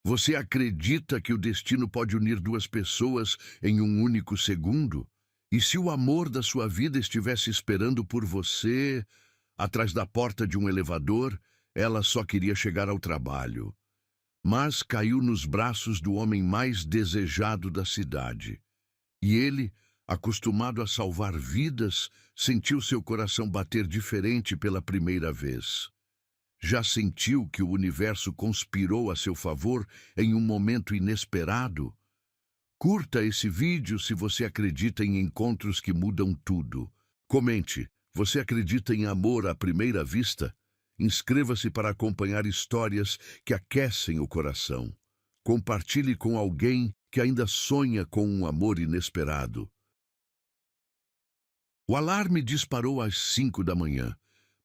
Você acredita que o destino pode unir duas pessoas em um único segundo? E se o amor da sua vida estivesse esperando por você, atrás da porta de um elevador, ela só queria chegar ao trabalho. Mas caiu nos braços do homem mais desejado da cidade. E ele, acostumado a salvar vidas, sentiu seu coração bater diferente pela primeira vez. Já sentiu que o universo conspirou a seu favor em um momento inesperado? Curta esse vídeo se você acredita em encontros que mudam tudo. Comente, você acredita em amor à primeira vista? Inscreva-se para acompanhar histórias que aquecem o coração. Compartilhe com alguém que ainda sonha com um amor inesperado. O alarme disparou às 5 da manhã,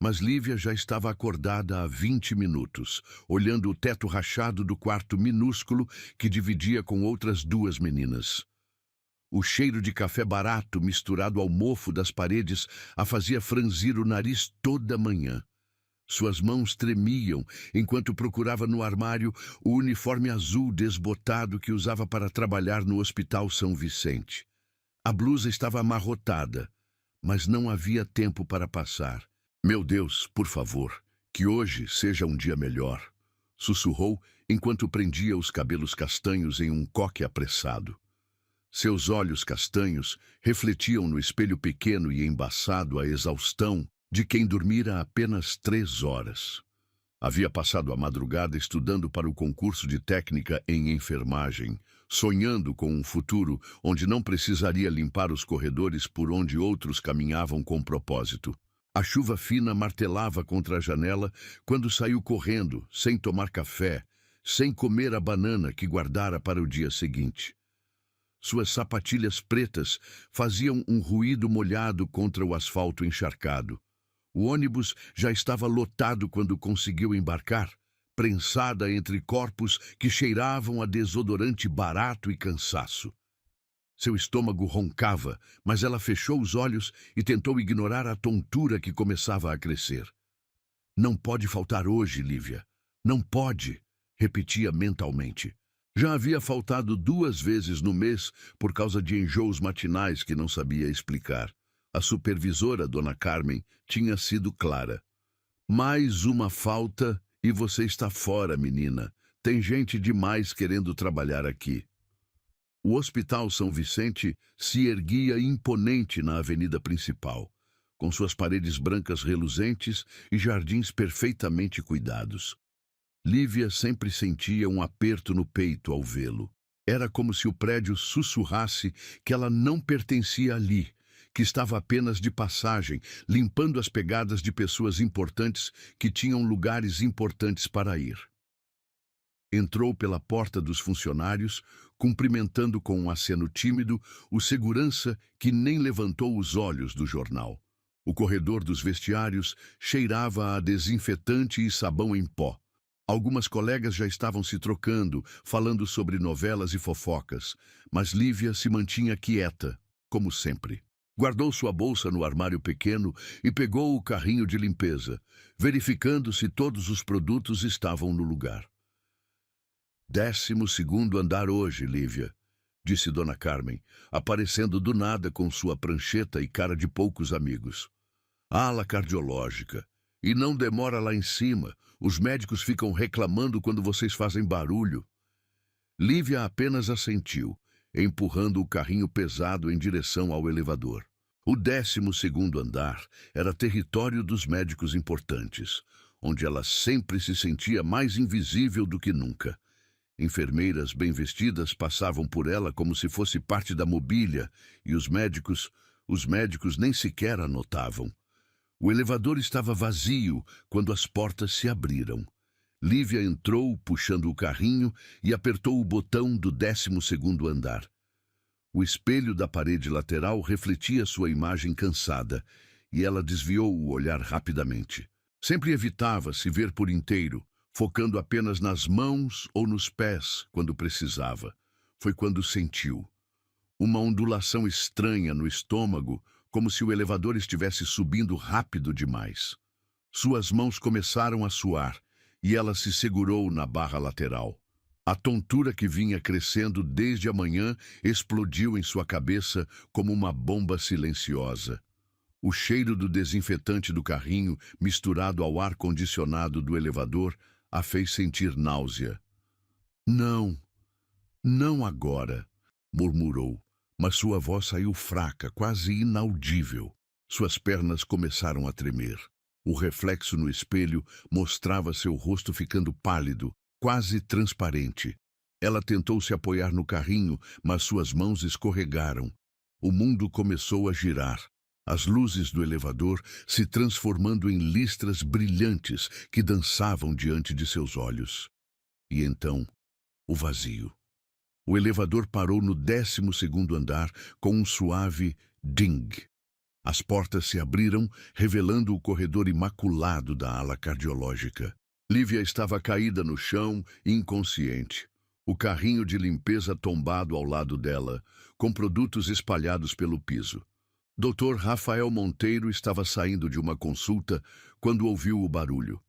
mas Lívia já estava acordada há 20 minutos, olhando o teto rachado do quarto minúsculo que dividia com outras duas meninas. O cheiro de café barato misturado ao mofo das paredes a fazia franzir o nariz toda manhã. Suas mãos tremiam enquanto procurava no armário o uniforme azul desbotado que usava para trabalhar no Hospital São Vicente. A blusa estava amarrotada, mas não havia tempo para passar. Meu Deus, por favor, que hoje seja um dia melhor, sussurrou enquanto prendia os cabelos castanhos em um coque apressado. Seus olhos castanhos refletiam no espelho pequeno e embaçado a exaustão de quem dormira apenas 3 horas. Havia passado a madrugada estudando para o concurso de técnica em enfermagem, sonhando com um futuro onde não precisaria limpar os corredores por onde outros caminhavam com propósito. A chuva fina martelava contra a janela quando saiu correndo, sem tomar café, sem comer a banana que guardara para o dia seguinte. Suas sapatilhas pretas faziam um ruído molhado contra o asfalto encharcado. O ônibus já estava lotado quando conseguiu embarcar, prensada entre corpos que cheiravam a desodorante barato e cansaço. Seu estômago roncava, mas ela fechou os olhos e tentou ignorar a tontura que começava a crescer. Não pode faltar hoje, Lívia. Não pode, repetia mentalmente. Já havia faltado 2 vezes no mês por causa de enjoos matinais que não sabia explicar. A supervisora, Dona Carmen, tinha sido clara. Mais uma falta e você está fora, menina. Tem gente demais querendo trabalhar aqui. O Hospital São Vicente se erguia imponente na avenida principal, com suas paredes brancas reluzentes e jardins perfeitamente cuidados. Lívia sempre sentia um aperto no peito ao vê-lo. Era como se o prédio sussurrasse que ela não pertencia ali, que estava apenas de passagem, limpando as pegadas de pessoas importantes que tinham lugares importantes para ir. Entrou pela porta dos funcionários, cumprimentando com um aceno tímido o segurança que nem levantou os olhos do jornal. O corredor dos vestiários cheirava a desinfetante e sabão em pó. Algumas colegas já estavam se trocando, falando sobre novelas e fofocas, mas Lívia se mantinha quieta, como sempre. Guardou sua bolsa no armário pequeno e pegou o carrinho de limpeza, verificando se todos os produtos estavam no lugar. 12º andar hoje, Lívia, disse Dona Carmen, aparecendo do nada com sua prancheta e cara de poucos amigos. Ala cardiológica. E não demora lá em cima. Os médicos ficam reclamando quando vocês fazem barulho. Lívia apenas assentiu, empurrando o carrinho pesado em direção ao elevador. O 12º andar era território dos médicos importantes, onde ela sempre se sentia mais invisível do que nunca. Enfermeiras bem vestidas passavam por ela como se fosse parte da mobília, e os médicos nem sequer a notavam. O elevador estava vazio quando as portas se abriram. Lívia entrou, puxando o carrinho, e apertou o botão do 12º andar. O espelho da parede lateral refletia sua imagem cansada, e ela desviou o olhar rapidamente. Sempre evitava se ver por inteiro, focando apenas nas mãos ou nos pés quando precisava. Foi quando sentiu uma ondulação estranha no estômago, como se o elevador estivesse subindo rápido demais. Suas mãos começaram a suar, e ela se segurou na barra lateral. A tontura que vinha crescendo desde a manhã explodiu em sua cabeça como uma bomba silenciosa. O cheiro do desinfetante do carrinho, misturado ao ar-condicionado do elevador, a fez sentir náusea. Não, não agora, murmurou, mas sua voz saiu fraca, quase inaudível. Suas pernas começaram a tremer. O reflexo no espelho mostrava seu rosto ficando pálido, quase transparente. Ela tentou se apoiar no carrinho, mas suas mãos escorregaram. O mundo começou a girar. As luzes do elevador se transformando em listras brilhantes que dançavam diante de seus olhos. E então, o vazio. O elevador parou no 12º andar com um suave ding. As portas se abriram, revelando o corredor imaculado da ala cardiológica. Lívia estava caída no chão, inconsciente. O carrinho de limpeza tombado ao lado dela, com produtos espalhados pelo piso. Dr. Rafael Monteiro estava saindo de uma consulta quando ouviu o barulho.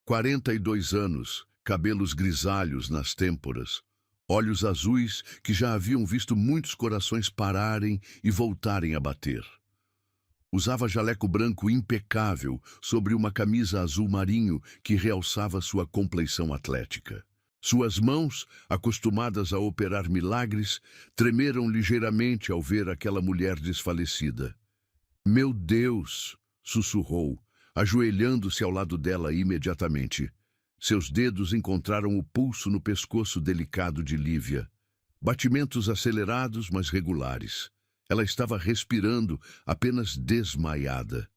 42 anos, cabelos grisalhos nas têmporas, olhos azuis que já haviam visto muitos corações pararem e voltarem a bater. Usava jaleco branco impecável sobre uma camisa azul marinho que realçava sua compleição atlética. Suas mãos, acostumadas a operar milagres, tremeram ligeiramente ao ver aquela mulher desfalecida. "Meu Deus!" sussurrou, ajoelhando-se ao lado dela imediatamente. Seus dedos encontraram o pulso no pescoço delicado de Lívia. Batimentos acelerados, mas regulares. Ela estava respirando, apenas desmaiada.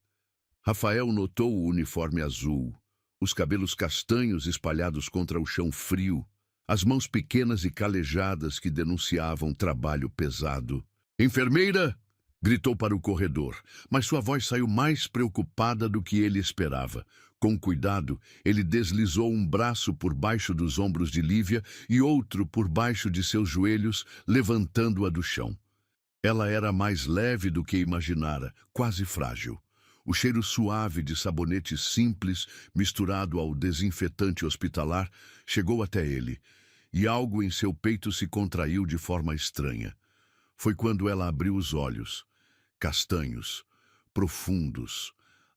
Rafael notou o uniforme azul, os cabelos castanhos espalhados contra o chão frio, as mãos pequenas e calejadas que denunciavam trabalho pesado. "Enfermeira!" gritou para o corredor, mas sua voz saiu mais preocupada do que ele esperava. Com cuidado, ele deslizou um braço por baixo dos ombros de Lívia e outro por baixo de seus joelhos, levantando-a do chão. Ela era mais leve do que imaginara, quase frágil. O cheiro suave de sabonete simples, misturado ao desinfetante hospitalar, chegou até ele, e algo em seu peito se contraiu de forma estranha. Foi quando ela abriu os olhos, castanhos, profundos,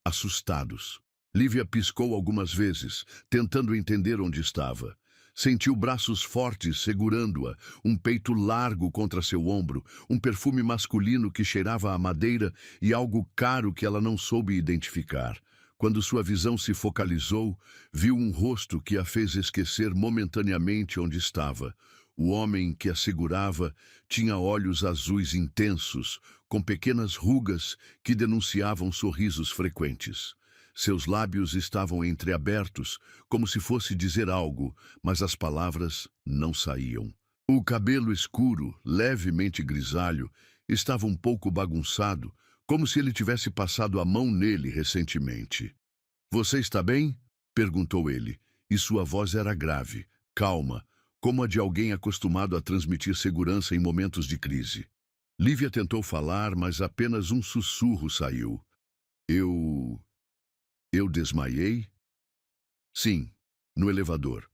assustados. Lívia piscou algumas vezes, tentando entender onde estava. Sentiu braços fortes segurando-a, um peito largo contra seu ombro, um perfume masculino que cheirava a madeira e algo caro que ela não soube identificar. Quando sua visão se focalizou, viu um rosto que a fez esquecer momentaneamente onde estava. O homem que a segurava tinha olhos azuis intensos, com pequenas rugas que denunciavam sorrisos frequentes. Seus lábios estavam entreabertos, como se fosse dizer algo, mas as palavras não saíam. O cabelo escuro, levemente grisalho, estava um pouco bagunçado, como se ele tivesse passado a mão nele recentemente. "Você está bem?" perguntou ele, e sua voz era grave, calma, como a de alguém acostumado a transmitir segurança em momentos de crise. Lívia tentou falar, mas apenas um sussurro saiu. Eu desmaiei?" "Sim, no elevador.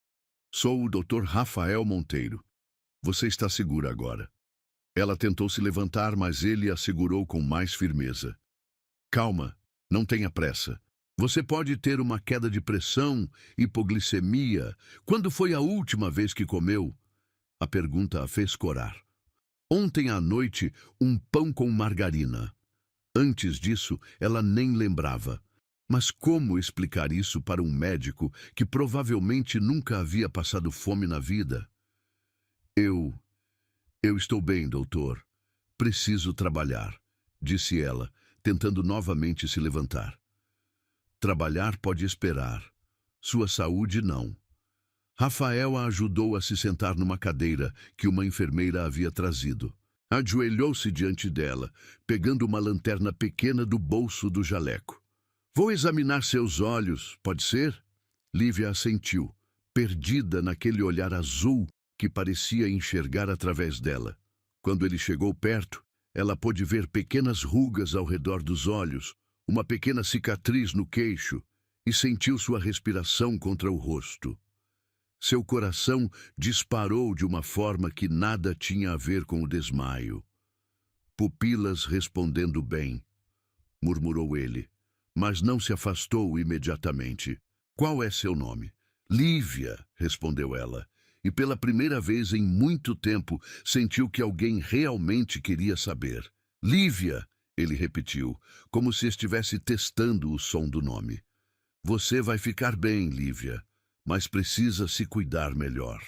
Sou o Dr. Rafael Monteiro. Você está segura agora." Ela tentou se levantar, mas ele a segurou com mais firmeza. "Calma, não tenha pressa. Você pode ter uma queda de pressão, hipoglicemia. Quando foi a última vez que comeu?" A pergunta a fez corar. "Ontem à noite, um pão com margarina." Antes disso, ela nem lembrava. Mas como explicar isso para um médico que provavelmente nunca havia passado fome na vida? Eu estou bem, doutor. Preciso trabalhar", disse ela, tentando novamente se levantar. "Trabalhar pode esperar. Sua saúde, não." Rafael a ajudou a se sentar numa cadeira que uma enfermeira havia trazido. Ajoelhou-se diante dela, pegando uma lanterna pequena do bolso do jaleco. "Vou examinar seus olhos, pode ser?" Lívia assentiu, perdida naquele olhar azul que parecia enxergar através dela. Quando ele chegou perto, ela pôde ver pequenas rugas ao redor dos olhos, uma pequena cicatriz no queixo, e sentiu sua respiração contra o rosto. Seu coração disparou de uma forma que nada tinha a ver com o desmaio. Pupilas respondendo bem, murmurou ele, mas não se afastou imediatamente. Qual é seu nome? Lívia, respondeu ela, e pela primeira vez em muito tempo sentiu que alguém realmente queria saber. Lívia, ele repetiu, como se estivesse testando o som do nome. Você vai ficar bem, Lívia, mas precisa se cuidar melhor.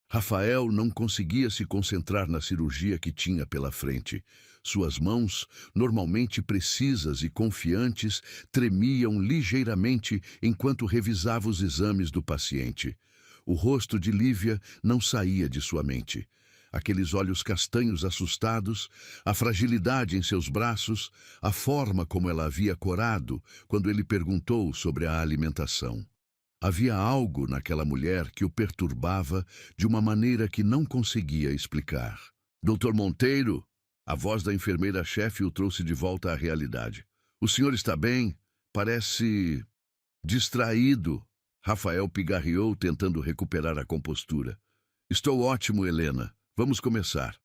Rafael não conseguia se concentrar na cirurgia que tinha pela frente. Suas mãos, normalmente precisas e confiantes, tremiam ligeiramente enquanto revisava os exames do paciente. O rosto de Lívia não saía de sua mente. Aqueles olhos castanhos assustados, a fragilidade em seus braços, a forma como ela havia corado quando ele perguntou sobre a alimentação. Havia algo naquela mulher que o perturbava de uma maneira que não conseguia explicar. Doutor Monteiro, a voz da enfermeira-chefe o trouxe de volta à realidade. O senhor está bem? Parece distraído. Rafael pigarreou, tentando recuperar a compostura. Estou ótimo, Helena. Vamos começar.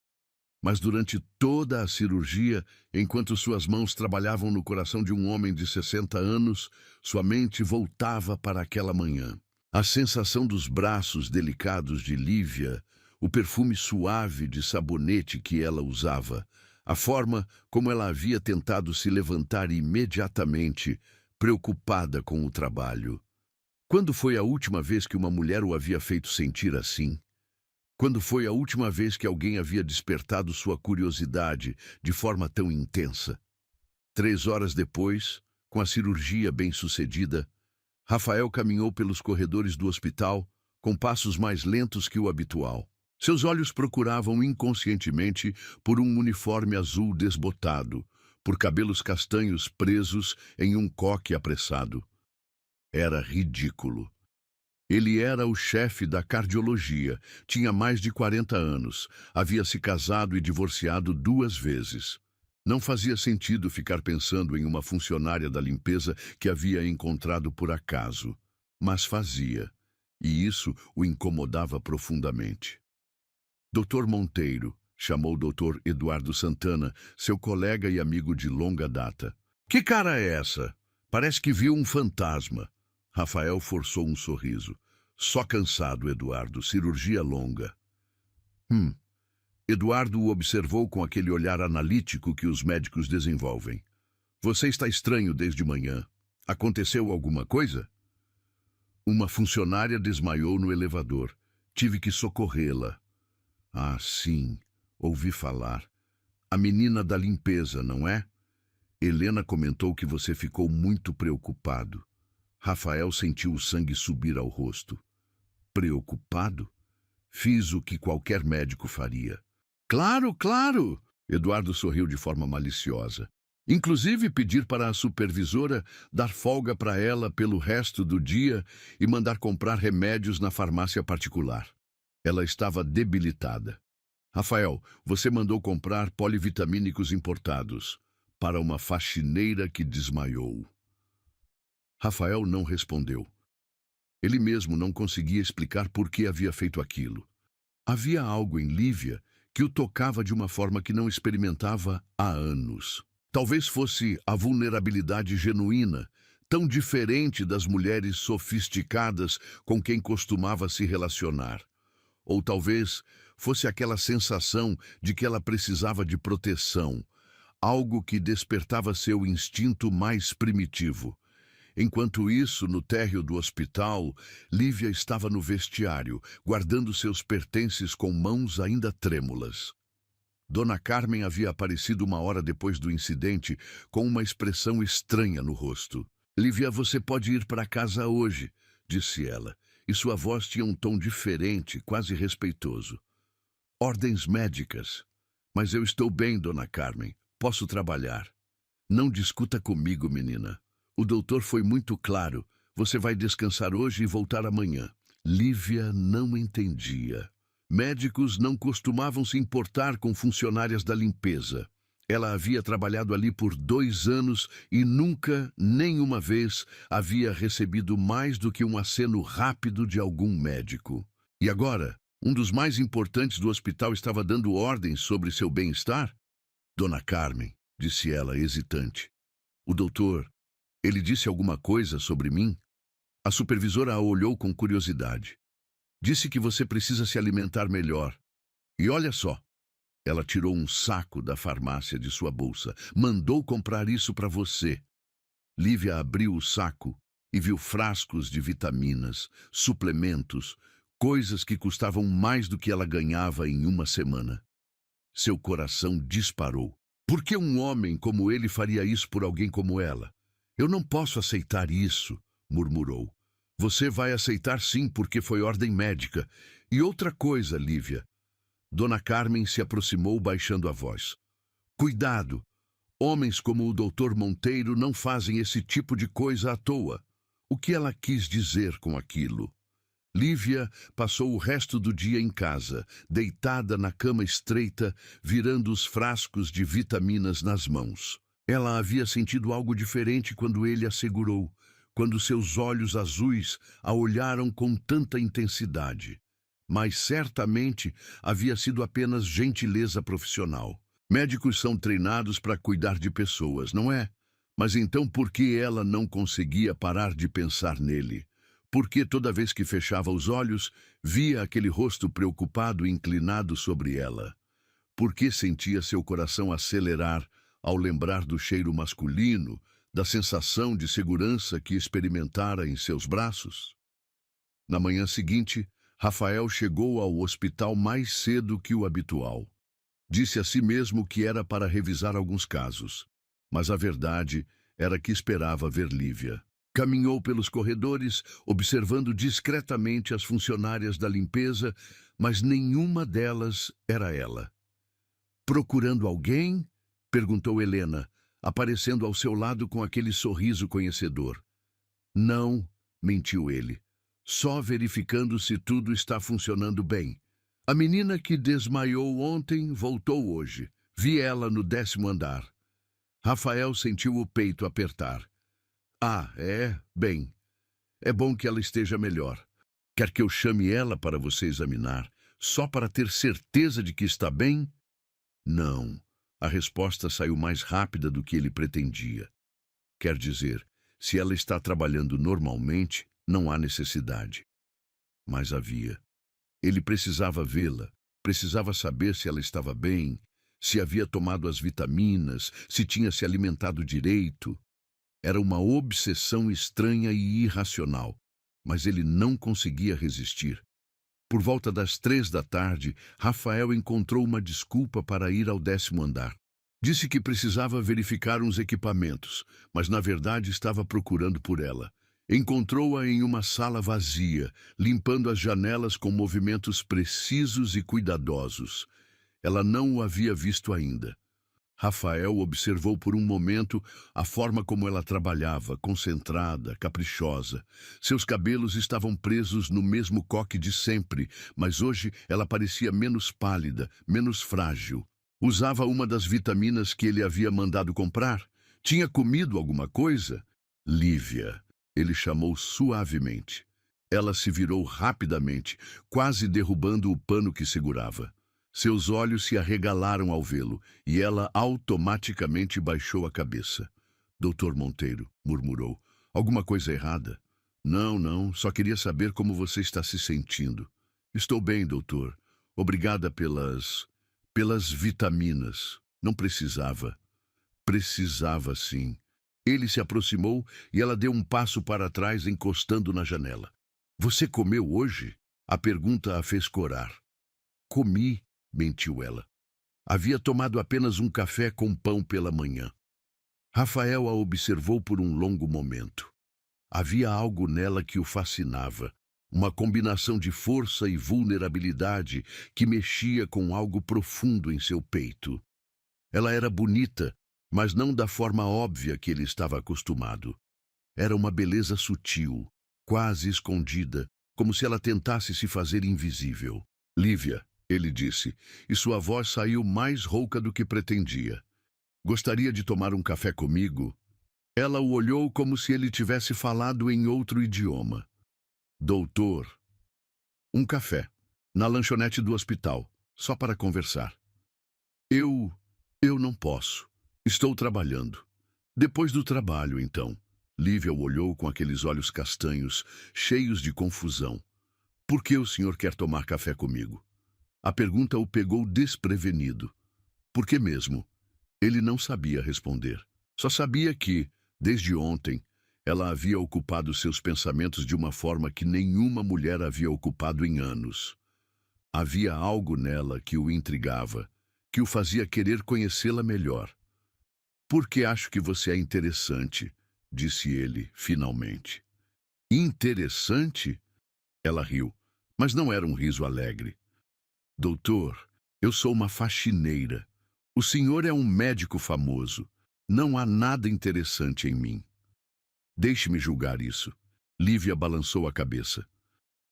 Mas durante toda a cirurgia, enquanto suas mãos trabalhavam no coração de um homem de 60 anos, sua mente voltava para aquela manhã. A sensação dos braços delicados de Lívia, o perfume suave de sabonete que ela usava, a forma como ela havia tentado se levantar imediatamente, preocupada com o trabalho. Quando foi a última vez que uma mulher o havia feito sentir assim? Quando foi a última vez que alguém havia despertado sua curiosidade de forma tão intensa? 3 horas depois, com a cirurgia bem-sucedida, Rafael caminhou pelos corredores do hospital com passos mais lentos que o habitual. Seus olhos procuravam inconscientemente por um uniforme azul desbotado, por cabelos castanhos presos em um coque apressado. Era ridículo. Ele era o chefe da cardiologia, tinha mais de 40 anos, havia se casado e divorciado 2 vezes. Não fazia sentido ficar pensando em uma funcionária da limpeza que havia encontrado por acaso, mas fazia, e isso o incomodava profundamente. Doutor Monteiro, chamou o Dr. Eduardo Santana, seu colega e amigo de longa data. Que cara é essa? Parece que viu um fantasma. Rafael forçou um sorriso. Só cansado, Eduardo. Cirurgia longa. Eduardo o observou com aquele olhar analítico que os médicos desenvolvem. Você está estranho desde manhã. Aconteceu alguma coisa? Uma funcionária desmaiou no elevador. Tive que socorrê-la. Ah, sim. Ouvi falar. A menina da limpeza, não é? Helena comentou que você ficou muito preocupado. Rafael sentiu o sangue subir ao rosto. Preocupado? Fiz o que qualquer médico faria. Claro, claro! Eduardo sorriu de forma maliciosa. Inclusive pedir para a supervisora dar folga para ela pelo resto do dia e mandar comprar remédios na farmácia particular. Ela estava debilitada. Rafael, você mandou comprar polivitamínicos importados para uma faxineira que desmaiou. Rafael não respondeu. Ele mesmo não conseguia explicar por que havia feito aquilo. Havia algo em Lívia que o tocava de uma forma que não experimentava há anos. Talvez fosse a vulnerabilidade genuína, tão diferente das mulheres sofisticadas com quem costumava se relacionar. Ou talvez fosse aquela sensação de que ela precisava de proteção, algo que despertava seu instinto mais primitivo. Enquanto isso, no térreo do hospital, Lívia estava no vestiário, guardando seus pertences com mãos ainda trêmulas. Dona Carmen havia aparecido 1 hora depois do incidente, com uma expressão estranha no rosto. Lívia, você pode ir para casa hoje, disse ela, e sua voz tinha um tom diferente, quase respeitoso. Ordens médicas. Mas eu estou bem, Dona Carmen. Posso trabalhar. Não discuta comigo, menina. O doutor foi muito claro. Você vai descansar hoje e voltar amanhã. Lívia não entendia. Médicos não costumavam se importar com funcionárias da limpeza. Ela havia trabalhado ali por 2 anos e nunca, nenhuma vez, havia recebido mais do que um aceno rápido de algum médico. E agora, um dos mais importantes do hospital estava dando ordens sobre seu bem-estar? Dona Carmen, disse ela, hesitante. O doutor, ele disse alguma coisa sobre mim? A supervisora a olhou com curiosidade. Disse que você precisa se alimentar melhor. E olha só, ela tirou um saco da farmácia de sua bolsa. Mandou comprar isso para você. Lívia abriu o saco e viu frascos de vitaminas, suplementos, coisas que custavam mais do que ela ganhava em uma semana. Seu coração disparou. Por que um homem como ele faria isso por alguém como ela? Eu não posso aceitar isso, murmurou. Você vai aceitar sim, porque foi ordem médica. E outra coisa, Lívia. Dona Carmen se aproximou baixando a voz. Cuidado! Homens como o Dr. Monteiro não fazem esse tipo de coisa à toa. O que ela quis dizer com aquilo? Lívia passou o resto do dia em casa, deitada na cama estreita, virando os frascos de vitaminas nas mãos. Ela havia sentido algo diferente quando ele a segurou, quando seus olhos azuis a olharam com tanta intensidade. Mas certamente havia sido apenas gentileza profissional. Médicos são treinados para cuidar de pessoas, não é? Mas então por que ela não conseguia parar de pensar nele? Porque toda vez que fechava os olhos, via aquele rosto preocupado inclinado sobre ela? Por que sentia seu coração acelerar ao lembrar do cheiro masculino, da sensação de segurança que experimentara em seus braços? Na manhã seguinte, Rafael chegou ao hospital mais cedo que o habitual. Disse a si mesmo que era para revisar alguns casos, mas a verdade era que esperava ver Lívia. Caminhou pelos corredores, observando discretamente as funcionárias da limpeza, mas nenhuma delas era ela. Procurando alguém? Perguntou Helena, aparecendo ao seu lado com aquele sorriso conhecedor. Não, mentiu ele. Só verificando se tudo está funcionando bem. A menina que desmaiou ontem voltou hoje. Vi ela no 10º andar. Rafael sentiu o peito apertar. Ah, é? Bem. É bom que ela esteja melhor. Quer que eu chame ela para você examinar, só para ter certeza de que está bem? Não. A resposta saiu mais rápida do que ele pretendia. Quer dizer, se ela está trabalhando normalmente, não há necessidade. Mas havia. Ele precisava vê-la, precisava saber se ela estava bem, se havia tomado as vitaminas, se tinha se alimentado direito. Era uma obsessão estranha e irracional, mas ele não conseguia resistir. Por volta das 3 da tarde, Rafael encontrou uma desculpa para ir ao 10º andar. Disse que precisava verificar uns equipamentos, mas na verdade estava procurando por ela. Encontrou-a em uma sala vazia, limpando as janelas com movimentos precisos e cuidadosos. Ela não o havia visto ainda. Rafael observou por um momento a forma como ela trabalhava, concentrada, caprichosa. Seus cabelos estavam presos no mesmo coque de sempre, mas hoje ela parecia menos pálida, menos frágil. Usava uma das vitaminas que ele havia mandado comprar? Tinha comido alguma coisa? Lívia, ele chamou suavemente. Ela se virou rapidamente, quase derrubando o pano que segurava. Seus olhos se arregalaram ao vê-lo, e ela automaticamente baixou a cabeça. Doutor Monteiro, murmurou. Alguma coisa errada? Não, não, só queria saber como você está se sentindo. Estou bem, doutor. Obrigada pelas vitaminas. Não precisava. Precisava, sim. Ele se aproximou e ela deu um passo para trás, encostando na janela. Você comeu hoje? A pergunta a fez corar. Comi, mentiu ela. Havia tomado apenas um café com pão pela manhã. Rafael a observou por um longo momento. Havia algo nela que o fascinava, uma combinação de força e vulnerabilidade que mexia com algo profundo em seu peito. Ela era bonita, mas não da forma óbvia que ele estava acostumado. Era uma beleza sutil, quase escondida, como se ela tentasse se fazer invisível. Lívia, ele disse, e sua voz saiu mais rouca do que pretendia. Gostaria de tomar um café comigo? Ela o olhou como se ele tivesse falado em outro idioma. Doutor, um café, na lanchonete do hospital, só para conversar. Eu... eu não posso. Estou trabalhando. Depois do trabalho, então. Lívia o olhou com aqueles olhos castanhos, cheios de confusão. Por que o senhor quer tomar café comigo? A pergunta o pegou desprevenido. Por que mesmo? Ele não sabia responder. Só sabia que, desde ontem, ela havia ocupado seus pensamentos de uma forma que nenhuma mulher havia ocupado em anos. Havia algo nela que o intrigava, que o fazia querer conhecê-la melhor. Porque acho que você é interessante, disse ele, finalmente. Interessante? Ela riu, mas não era um riso alegre. Doutor, eu sou uma faxineira. O senhor é um médico famoso. Não há nada interessante em mim. Deixe-me julgar isso. Lívia balançou a cabeça.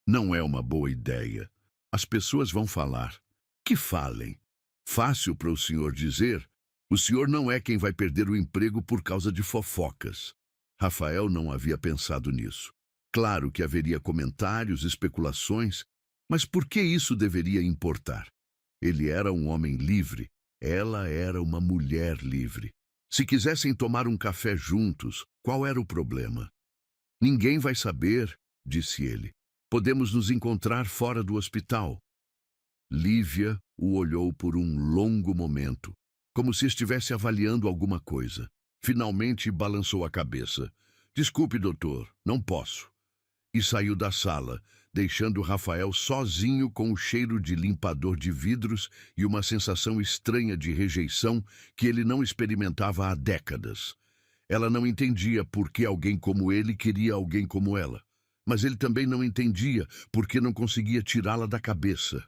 Não é uma boa ideia. As pessoas vão falar. Que falem. Fácil para o senhor dizer. O senhor não é quem vai perder o emprego por causa de fofocas. Rafael não havia pensado nisso. Claro que haveria comentários, especulações, mas por que isso deveria importar? Ele era um homem livre, ela era uma mulher livre. Se quisessem tomar um café juntos, qual era o problema? Ninguém vai saber, disse ele. Podemos nos encontrar fora do hospital. Lívia o olhou por um longo momento, como se estivesse avaliando alguma coisa. Finalmente balançou a cabeça. Desculpe, doutor, não posso. E saiu da sala, deixando Rafael sozinho com o cheiro de limpador de vidros e uma sensação estranha de rejeição que ele não experimentava há décadas. Ela não entendia por que alguém como ele queria alguém como ela, mas ele também não entendia por que não conseguia tirá-la da cabeça.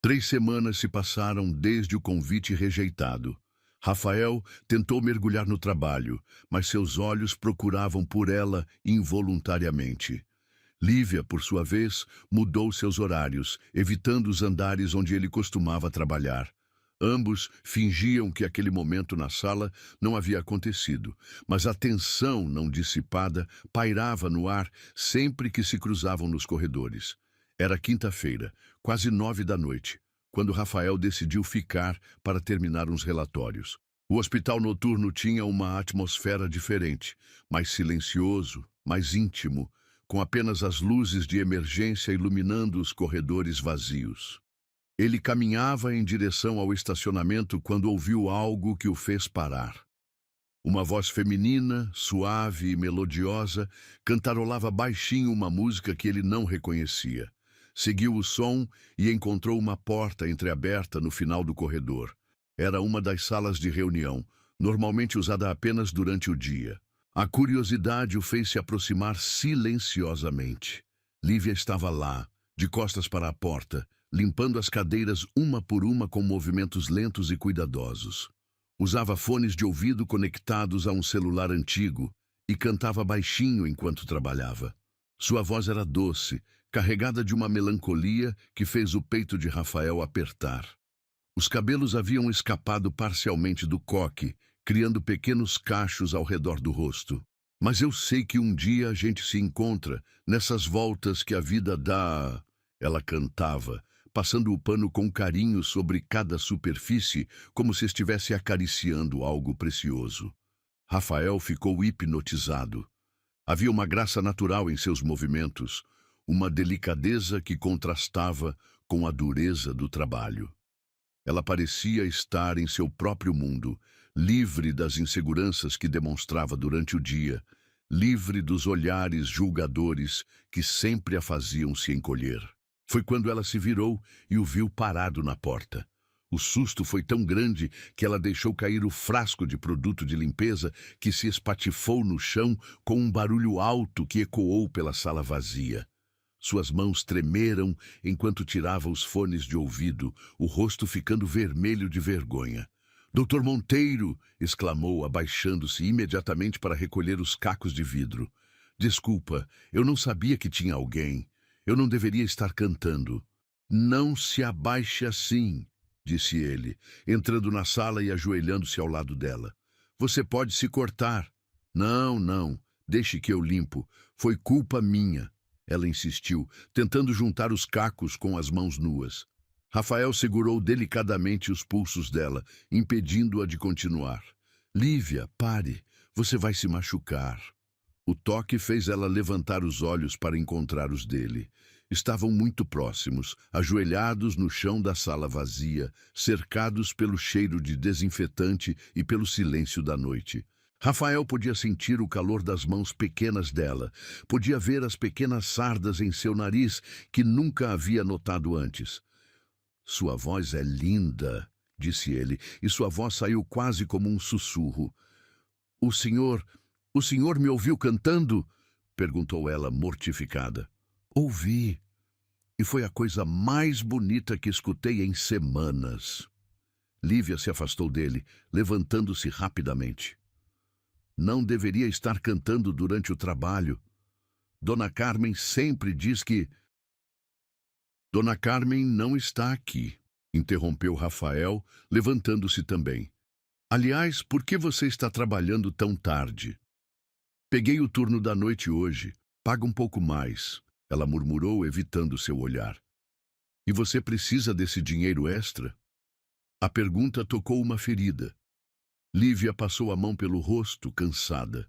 3 semanas se passaram desde o convite rejeitado. Rafael tentou mergulhar no trabalho, mas seus olhos procuravam por ela involuntariamente. Lívia, por sua vez, mudou seus horários, evitando os andares onde ele costumava trabalhar. Ambos fingiam que aquele momento na sala não havia acontecido, mas a tensão não dissipada pairava no ar sempre que se cruzavam nos corredores. Era quinta-feira, quase 9 da noite, quando Rafael decidiu ficar para terminar uns relatórios. O hospital noturno tinha uma atmosfera diferente, mais silencioso, mais íntimo, com apenas as luzes de emergência iluminando os corredores vazios. Ele caminhava em direção ao estacionamento quando ouviu algo que o fez parar. Uma voz feminina, suave e melodiosa, cantarolava baixinho uma música que ele não reconhecia. Seguiu o som e encontrou uma porta entreaberta no final do corredor. Era uma das salas de reunião, normalmente usada apenas durante o dia. A curiosidade o fez se aproximar silenciosamente. Lívia estava lá, de costas para a porta, limpando as cadeiras uma por uma com movimentos lentos e cuidadosos. Usava fones de ouvido conectados a um celular antigo e cantava baixinho enquanto trabalhava. Sua voz era doce, carregada de uma melancolia que fez o peito de Rafael apertar. Os cabelos haviam escapado parcialmente do coque, criando pequenos cachos ao redor do rosto. Mas eu sei que um dia a gente se encontra nessas voltas que a vida dá... Ela cantava, passando o pano com carinho sobre cada superfície, como se estivesse acariciando algo precioso. Rafael ficou hipnotizado. Havia uma graça natural em seus movimentos, uma delicadeza que contrastava com a dureza do trabalho. Ela parecia estar em seu próprio mundo, livre das inseguranças que demonstrava durante o dia, livre dos olhares julgadores que sempre a faziam se encolher. Foi quando ela se virou e o viu parado na porta. O susto foi tão grande que ela deixou cair o frasco de produto de limpeza que se espatifou no chão com um barulho alto que ecoou pela sala vazia. Suas mãos tremeram enquanto tirava os fones de ouvido, o rosto ficando vermelho de vergonha. "Doutor Monteiro!" exclamou, abaixando-se imediatamente para recolher os cacos de vidro. "Desculpa, eu não sabia que tinha alguém. Eu não deveria estar cantando." "Não se abaixe assim." disse ele, entrando na sala e ajoelhando-se ao lado dela. Você pode se cortar. Não, não, deixe que eu limpo. Foi culpa minha. Ela insistiu, tentando juntar os cacos com as mãos nuas. Rafael segurou delicadamente os pulsos dela, impedindo-a de continuar. Lívia, pare. Você vai se machucar. O toque fez ela levantar os olhos para encontrar os dele. Estavam muito próximos, ajoelhados no chão da sala vazia, cercados pelo cheiro de desinfetante e pelo silêncio da noite. Rafael podia sentir o calor das mãos pequenas dela, podia ver as pequenas sardas em seu nariz que nunca havia notado antes. Sua voz é linda, disse ele, e sua voz saiu quase como um sussurro. O senhor me ouviu cantando? Perguntou ela, mortificada. Ouvi. E foi a coisa mais bonita que escutei em semanas. Lívia se afastou dele, levantando-se rapidamente. Não deveria estar cantando durante o trabalho. Dona Carmen sempre diz que... Dona Carmen não está aqui, interrompeu Rafael, levantando-se também. Aliás, por que você está trabalhando tão tarde? Peguei o turno da noite hoje. Paga um pouco mais, ela murmurou, evitando seu olhar. E você precisa desse dinheiro extra? A pergunta tocou uma ferida. Lívia passou a mão pelo rosto, cansada.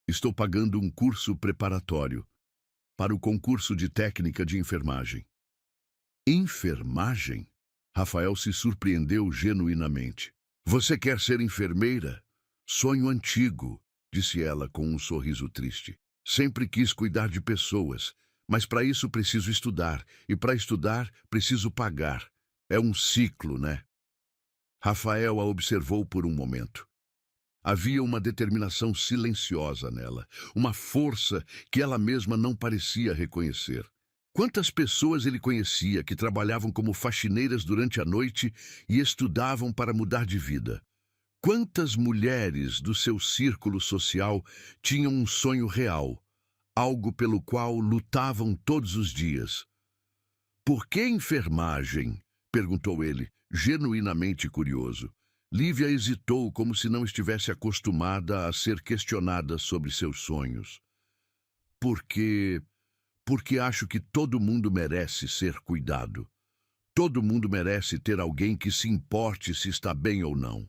Estou pagando um curso preparatório para o concurso de técnica de enfermagem. Enfermagem? Rafael se surpreendeu genuinamente. Você quer ser enfermeira? Sonho antigo, disse ela com um sorriso triste. Sempre quis cuidar de pessoas, mas para isso preciso estudar, e para estudar preciso pagar. É um ciclo, né? Rafael a observou por um momento. Havia uma determinação silenciosa nela, uma força que ela mesma não parecia reconhecer. Quantas pessoas ele conhecia que trabalhavam como faxineiras durante a noite e estudavam para mudar de vida? Quantas mulheres do seu círculo social tinham um sonho real, algo pelo qual lutavam todos os dias? Por que enfermagem? Perguntou ele, genuinamente curioso. Lívia hesitou como se não estivesse acostumada a ser questionada sobre seus sonhos. Porque acho que todo mundo merece ser cuidado. Todo mundo merece ter alguém que se importe se está bem ou não.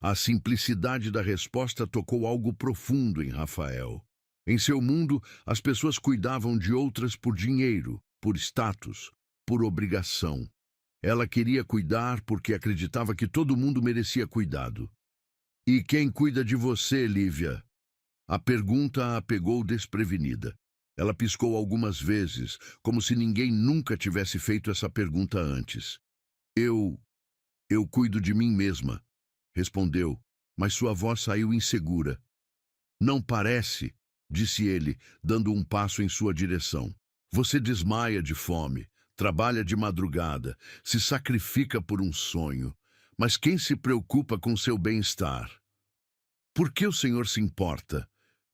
A simplicidade da resposta tocou algo profundo em Rafael. Em seu mundo, as pessoas cuidavam de outras por dinheiro, por status, por obrigação. Ela queria cuidar porque acreditava que todo mundo merecia cuidado. E quem cuida de você, Lívia? A pergunta a pegou desprevenida. Ela piscou algumas vezes, como se ninguém nunca tivesse feito essa pergunta antes. Eu cuido de mim mesma, respondeu, mas sua voz saiu insegura. Não parece, disse ele, dando um passo em sua direção. Você desmaia de fome, trabalha de madrugada, se sacrifica por um sonho, mas quem se preocupa com seu bem-estar? Por que o senhor se importa?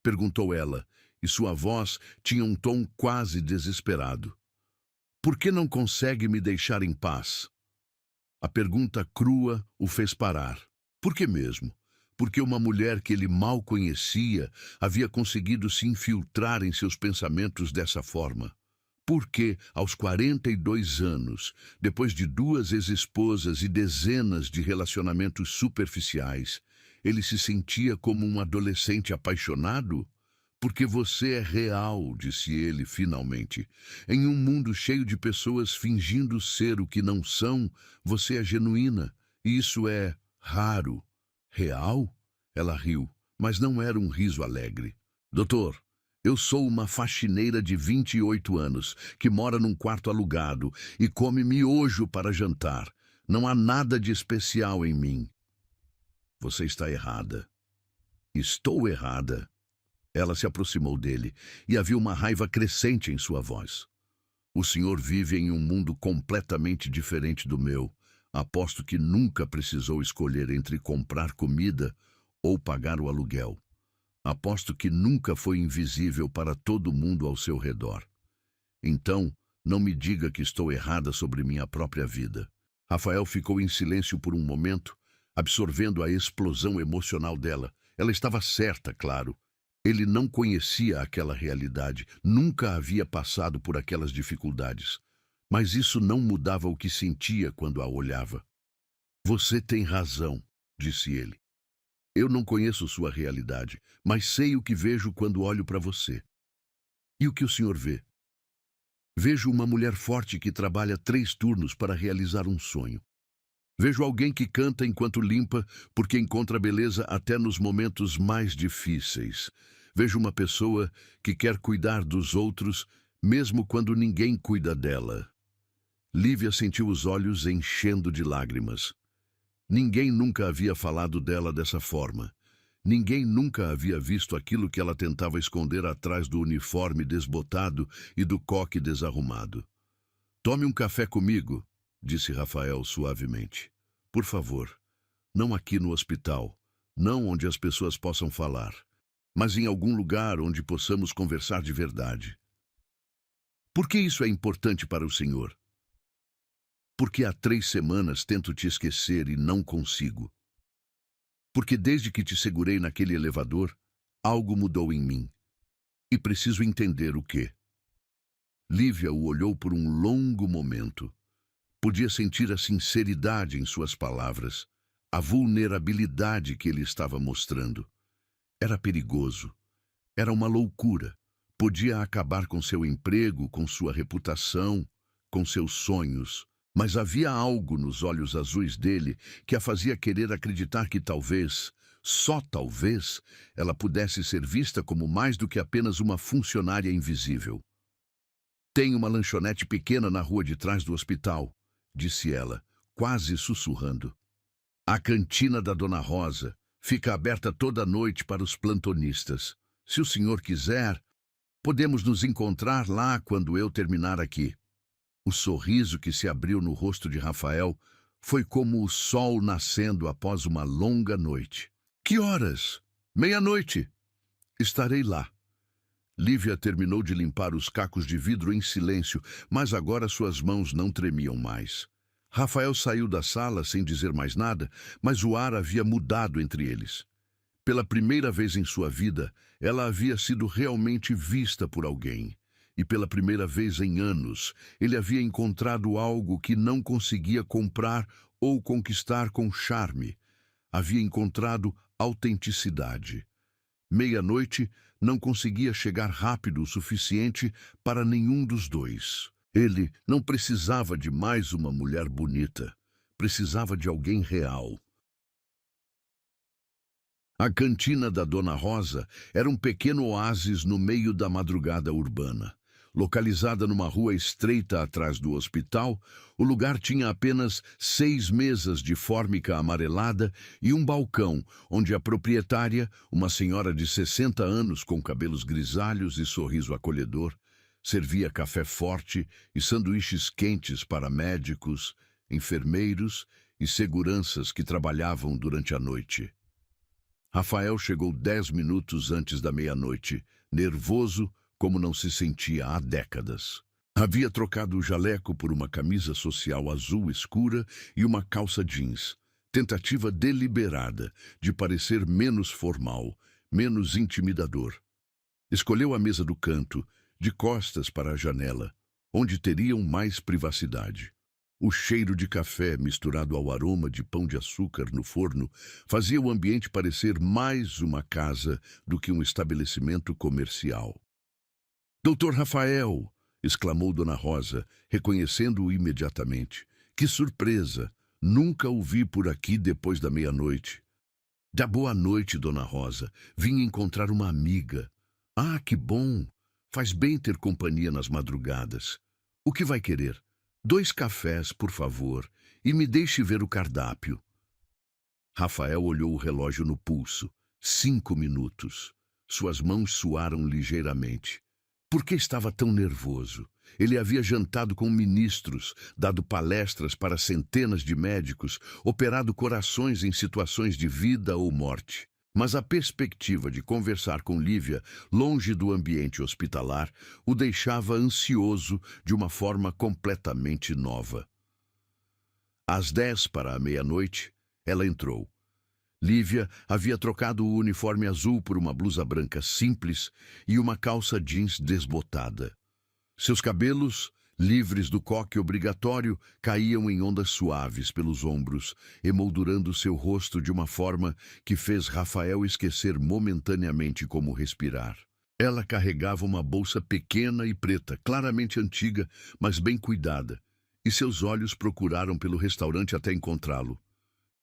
Perguntou ela, e sua voz tinha um tom quase desesperado. Por que não consegue me deixar em paz? A pergunta crua o fez parar. Por que mesmo? Porque uma mulher que ele mal conhecia havia conseguido se infiltrar em seus pensamentos dessa forma. Porque, aos 42 anos, depois de 2 ex-esposas e dezenas de relacionamentos superficiais, ele se sentia como um adolescente apaixonado? Porque você é real, disse ele finalmente. Em um mundo cheio de pessoas fingindo ser o que não são, você é genuína. E isso é raro. Real? Ela riu, mas não era um riso alegre. Doutor, eu sou uma faxineira de 28 anos, que mora num quarto alugado e come miojo para jantar. Não há nada de especial em mim. Você está errada. Estou errada. Ela se aproximou dele e havia uma raiva crescente em sua voz. O senhor vive em um mundo completamente diferente do meu. Aposto que nunca precisou escolher entre comprar comida ou pagar o aluguel. Aposto que nunca foi invisível para todo mundo ao seu redor. Então, não me diga que estou errada sobre minha própria vida. Rafael ficou em silêncio por um momento, absorvendo a explosão emocional dela. Ela estava certa, claro. Ele não conhecia aquela realidade, nunca havia passado por aquelas dificuldades. Mas isso não mudava o que sentia quando a olhava. Você tem razão, disse ele. Eu não conheço sua realidade, mas sei o que vejo quando olho para você. E o que o senhor vê? Vejo uma mulher forte que trabalha 3 turnos para realizar um sonho. Vejo alguém que canta enquanto limpa, porque encontra beleza até nos momentos mais difíceis. Vejo uma pessoa que quer cuidar dos outros, mesmo quando ninguém cuida dela. Lívia sentiu os olhos enchendo de lágrimas. Ninguém nunca havia falado dela dessa forma. Ninguém nunca havia visto aquilo que ela tentava esconder atrás do uniforme desbotado e do coque desarrumado. Tome um café comigo, disse Rafael suavemente. Por favor, não aqui no hospital, não onde as pessoas possam falar, mas em algum lugar onde possamos conversar de verdade. Por que isso é importante para o senhor? Porque há 3 semanas tento te esquecer e não consigo. Porque desde que te segurei naquele elevador, algo mudou em mim. E preciso entender o quê. Lívia o olhou por um longo momento. Podia sentir a sinceridade em suas palavras, a vulnerabilidade que ele estava mostrando. Era perigoso. Era uma loucura. Podia acabar com seu emprego, com sua reputação, com seus sonhos. Mas havia algo nos olhos azuis dele que a fazia querer acreditar que talvez, só talvez, ela pudesse ser vista como mais do que apenas uma funcionária invisível. Tem uma lanchonete pequena na rua de trás do hospital, disse ela, quase sussurrando. A cantina da Dona Rosa fica aberta toda noite para os plantonistas. Se o senhor quiser, podemos nos encontrar lá quando eu terminar aqui. O sorriso que se abriu no rosto de Rafael foi como o sol nascendo após uma longa noite. Que horas? 00:30. Estarei lá. Lívia terminou de limpar os cacos de vidro em silêncio, mas agora suas mãos não tremiam mais. Rafael saiu da sala sem dizer mais nada, mas o ar havia mudado entre eles. Pela primeira vez em sua vida, ela havia sido realmente vista por alguém. E pela primeira vez em anos, ele havia encontrado algo que não conseguia comprar ou conquistar com charme. Havia encontrado autenticidade. 00:30 não conseguia chegar rápido o suficiente para nenhum dos dois. Ele não precisava de mais uma mulher bonita. Precisava de alguém real. A cantina da Dona Rosa era um pequeno oásis no meio da madrugada urbana. Localizada numa rua estreita atrás do hospital, o lugar tinha apenas 6 mesas de fórmica amarelada e um balcão, onde a proprietária, uma senhora de 60 anos com cabelos grisalhos e sorriso acolhedor, servia café forte e sanduíches quentes para médicos, enfermeiros e seguranças que trabalhavam durante a noite. Rafael chegou 10 minutos antes da 00:30, nervoso como não se sentia há décadas. Havia trocado o jaleco por uma camisa social azul escura e uma calça jeans, tentativa deliberada de parecer menos formal, menos intimidador. Escolheu a mesa do canto, de costas para a janela, onde teriam mais privacidade. O cheiro de café misturado ao aroma de pão de açúcar no forno fazia o ambiente parecer mais uma casa do que um estabelecimento comercial. Doutor Rafael! Exclamou Dona Rosa, reconhecendo-o imediatamente. Que surpresa! Nunca o vi por aqui depois da 00:30. Dá boa noite, Dona Rosa. Vim encontrar uma amiga. Ah, que bom! Faz bem ter companhia nas madrugadas. O que vai querer? 2 cafés, por favor, e me deixe ver o cardápio. Rafael olhou o relógio no pulso. 5 minutos. Suas mãos suaram ligeiramente. Por que estava tão nervoso? Ele havia jantado com ministros, dado palestras para centenas de médicos, operado corações em situações de vida ou morte. Mas a perspectiva de conversar com Lívia, longe do ambiente hospitalar, o deixava ansioso de uma forma completamente nova. Às 10 para a meia-noite, ela entrou. Lívia havia trocado o uniforme azul por uma blusa branca simples e uma calça jeans desbotada. Seus cabelos, livres do coque obrigatório, caíam em ondas suaves pelos ombros, emoldurando seu rosto de uma forma que fez Rafael esquecer momentaneamente como respirar. Ela carregava uma bolsa pequena e preta, claramente antiga, mas bem cuidada, e seus olhos procuraram pelo restaurante até encontrá-lo.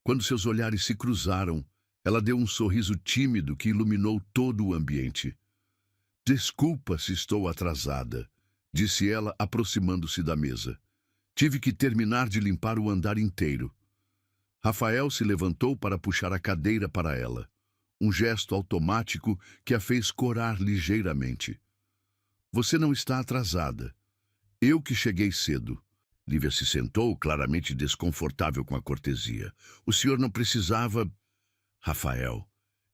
Quando seus olhares se cruzaram, ela deu um sorriso tímido que iluminou todo o ambiente. "Desculpa se estou atrasada", disse ela, aproximando-se da mesa. "Tive que terminar de limpar o andar inteiro." Rafael se levantou para puxar a cadeira para ela. Um gesto automático que a fez corar ligeiramente. "Você não está atrasada. Eu que cheguei cedo." Lívia se sentou, claramente desconfortável com a cortesia. "O senhor não precisava..." "Rafael."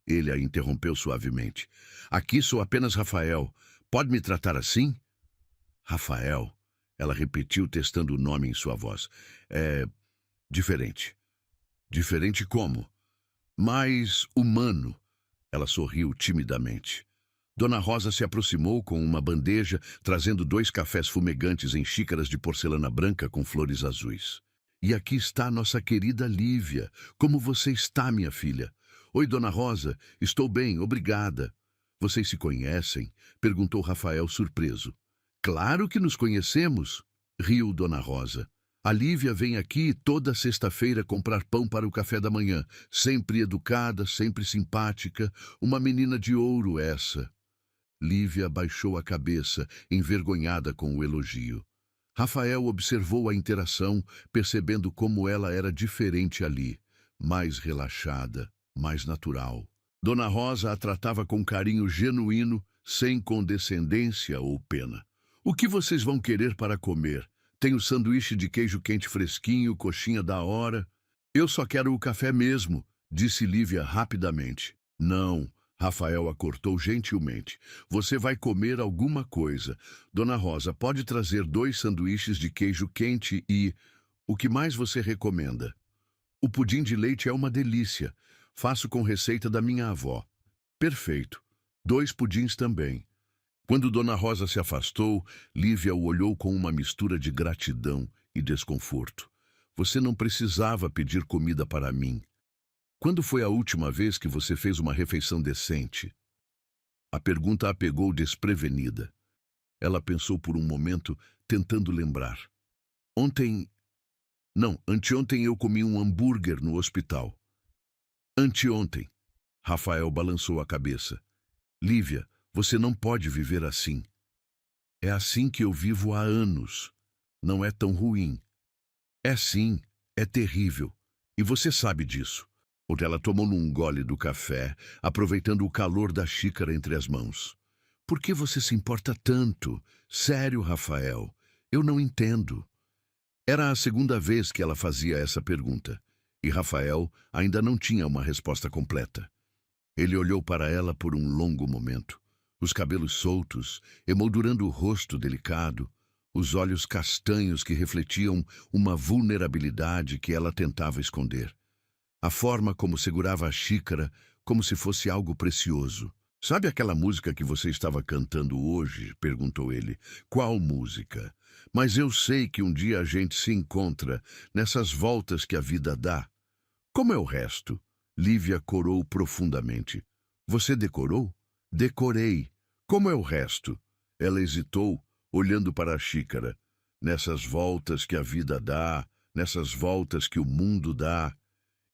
Ele a interrompeu suavemente. "Aqui sou apenas Rafael. Pode me tratar assim?" "Rafael." Ela repetiu, testando o nome em sua voz. "É... diferente." "Diferente como?" "Mais humano." Ela sorriu timidamente. Dona Rosa se aproximou com uma bandeja, trazendo 2 cafés fumegantes em xícaras de porcelana branca com flores azuis. "E aqui está nossa querida Lívia. Como você está, minha filha?" "Oi, Dona Rosa. Estou bem, obrigada." "Vocês se conhecem?" perguntou Rafael, surpreso. "Claro que nos conhecemos", riu Dona Rosa. "A Lívia vem aqui toda sexta-feira comprar pão para o café da manhã. Sempre educada, sempre simpática. Uma menina de ouro essa." Lívia baixou a cabeça, envergonhada com o elogio. Rafael observou a interação, percebendo como ela era diferente ali, mais relaxada, mais natural. Dona Rosa a tratava com carinho genuíno, sem condescendência ou pena. "O que vocês vão querer para comer? Tenho sanduíche de queijo quente fresquinho, coxinha da hora." "Eu só quero o café mesmo", disse Lívia rapidamente. "Não." Rafael a cortou gentilmente. "Você vai comer alguma coisa. Dona Rosa, pode trazer 2 sanduíches de queijo quente e... o que mais você recomenda?" "O pudim de leite é uma delícia. Faço com receita da minha avó." "Perfeito. 2 pudins também." Quando Dona Rosa se afastou, Lívia o olhou com uma mistura de gratidão e desconforto. "Você não precisava pedir comida para mim. Quando foi a última vez que você fez uma refeição decente?" A pergunta a pegou desprevenida. Ela pensou por um momento, tentando lembrar. "Ontem... não, anteontem eu comi um hambúrguer no hospital." "Anteontem." Rafael balançou a cabeça. "Lívia, você não pode viver assim." "É assim que eu vivo há anos. Não é tão ruim." "É sim, é terrível. E você sabe disso." Ela tomou um gole do café, aproveitando o calor da xícara entre as mãos. "Por que você se importa tanto? Sério, Rafael, eu não entendo." Era a segunda vez que ela fazia essa pergunta, e Rafael ainda não tinha uma resposta completa. Ele olhou para ela por um longo momento, os cabelos soltos, emoldurando o rosto delicado, os olhos castanhos que refletiam uma vulnerabilidade que ela tentava esconder. A forma como segurava a xícara, como se fosse algo precioso. "Sabe aquela música que você estava cantando hoje?" perguntou ele. "Qual música? Mas eu sei que um dia a gente se encontra nessas voltas que a vida dá." "Como é o resto?" Lívia corou profundamente. "Você decorou?" "Decorei. Como é o resto?" Ela hesitou, olhando para a xícara. "Nessas voltas que a vida dá, nessas voltas que o mundo dá.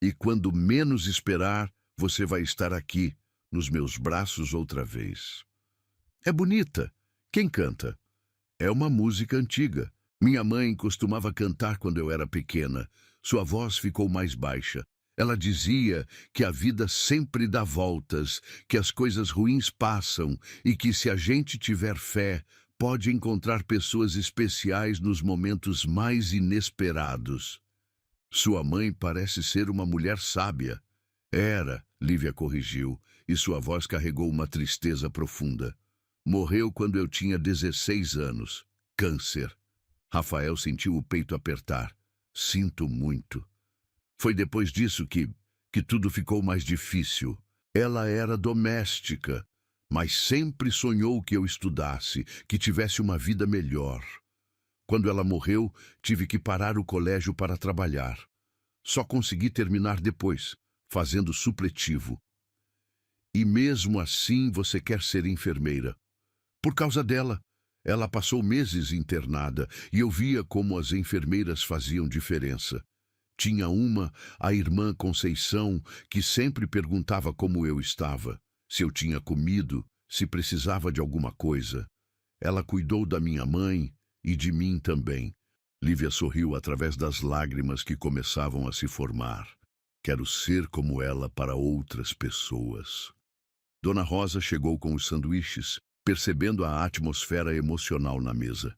E quando menos esperar, você vai estar aqui, nos meus braços outra vez." "É bonita. Quem canta?" "É uma música antiga. Minha mãe costumava cantar quando eu era pequena." Sua voz ficou mais baixa. Ela dizia que a vida sempre dá voltas, que as coisas ruins passam e que, se a gente tiver fé, pode encontrar pessoas especiais nos momentos mais inesperados. "Sua mãe parece ser uma mulher sábia." "Era", Lívia corrigiu, e sua voz carregou uma tristeza profunda. "Morreu quando eu tinha 16 anos. Câncer." Rafael sentiu o peito apertar. Sinto muito. Foi depois disso que tudo ficou mais difícil. Ela era doméstica, mas sempre sonhou que eu estudasse, que tivesse uma vida melhor. Quando ela morreu, tive que parar o colégio para trabalhar. Só consegui terminar depois, fazendo supletivo. E mesmo assim você quer ser enfermeira. Por causa dela. Ela passou meses internada e eu via como as enfermeiras faziam diferença. Tinha uma, a irmã Conceição, que sempre perguntava como eu estava, se eu tinha comido, se precisava de alguma coisa. Ela cuidou da minha mãe e de mim também. Lívia sorriu através das lágrimas que começavam a se formar. Quero ser como ela para outras pessoas. Dona Rosa chegou com os sanduíches, percebendo a atmosfera emocional na mesa.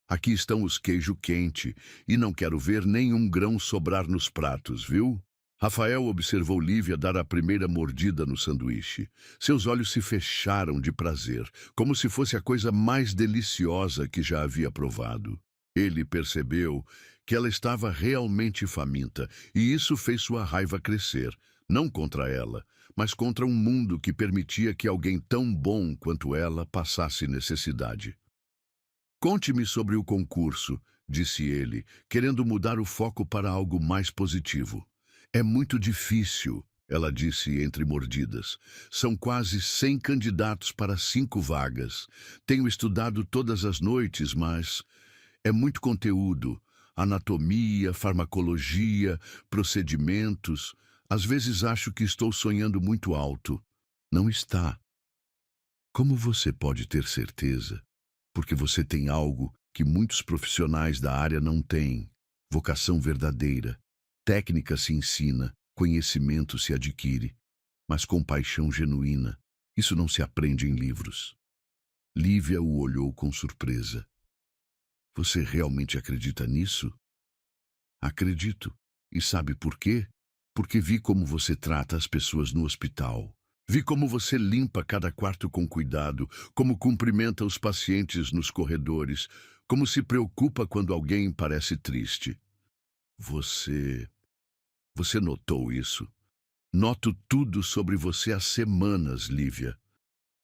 Aqui estão os queijo quente, e não quero ver nenhum grão sobrar nos pratos, viu? Rafael observou Lívia dar a primeira mordida no sanduíche. Seus olhos se fecharam de prazer, como se fosse a coisa mais deliciosa que já havia provado. Ele percebeu que ela estava realmente faminta, e isso fez sua raiva crescer, não contra ela, mas contra um mundo que permitia que alguém tão bom quanto ela passasse necessidade. Conte-me sobre o concurso, disse ele, querendo mudar o foco para algo mais positivo. É muito difícil, ela disse entre mordidas. São quase 100 candidatos para 5 vagas. Tenho estudado todas as noites, mas é muito conteúdo. Anatomia, farmacologia, procedimentos. Às vezes acho que estou sonhando muito alto. Não está. Como você pode ter certeza? Porque você tem algo que muitos profissionais da área não têm. Vocação verdadeira. Técnica se ensina, conhecimento se adquire. Mas compaixão genuína, isso não se aprende em livros. Lívia o olhou com surpresa. Você realmente acredita nisso? Acredito. E sabe por quê? Porque vi como você trata as pessoas no hospital. Vi como você limpa cada quarto com cuidado, como cumprimenta os pacientes nos corredores, como se preocupa quando alguém parece triste. Você notou isso? Noto tudo sobre você há semanas, Lívia.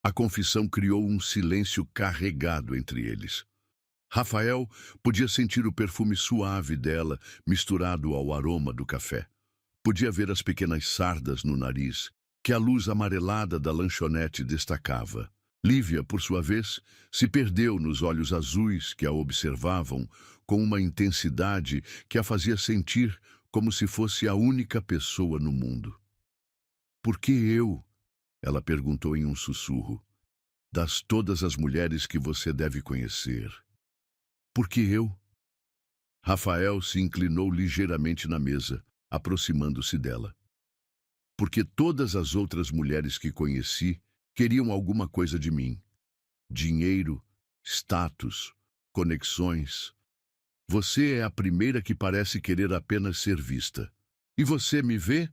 A confissão criou um silêncio carregado entre eles. Rafael podia sentir o perfume suave dela misturado ao aroma do café. Podia ver as pequenas sardas no nariz, que a luz amarelada da lanchonete destacava. Lívia, por sua vez, se perdeu nos olhos azuis que a observavam com uma intensidade que a fazia sentir como se fosse a única pessoa no mundo. Por que eu? Ela perguntou em um sussurro. Das todas as mulheres que você deve conhecer. Por que eu? Rafael se inclinou ligeiramente na mesa, aproximando-se dela. Porque todas as outras mulheres que conheci queriam alguma coisa de mim. Dinheiro, status, conexões. Você é a primeira que parece querer apenas ser vista. E você me vê?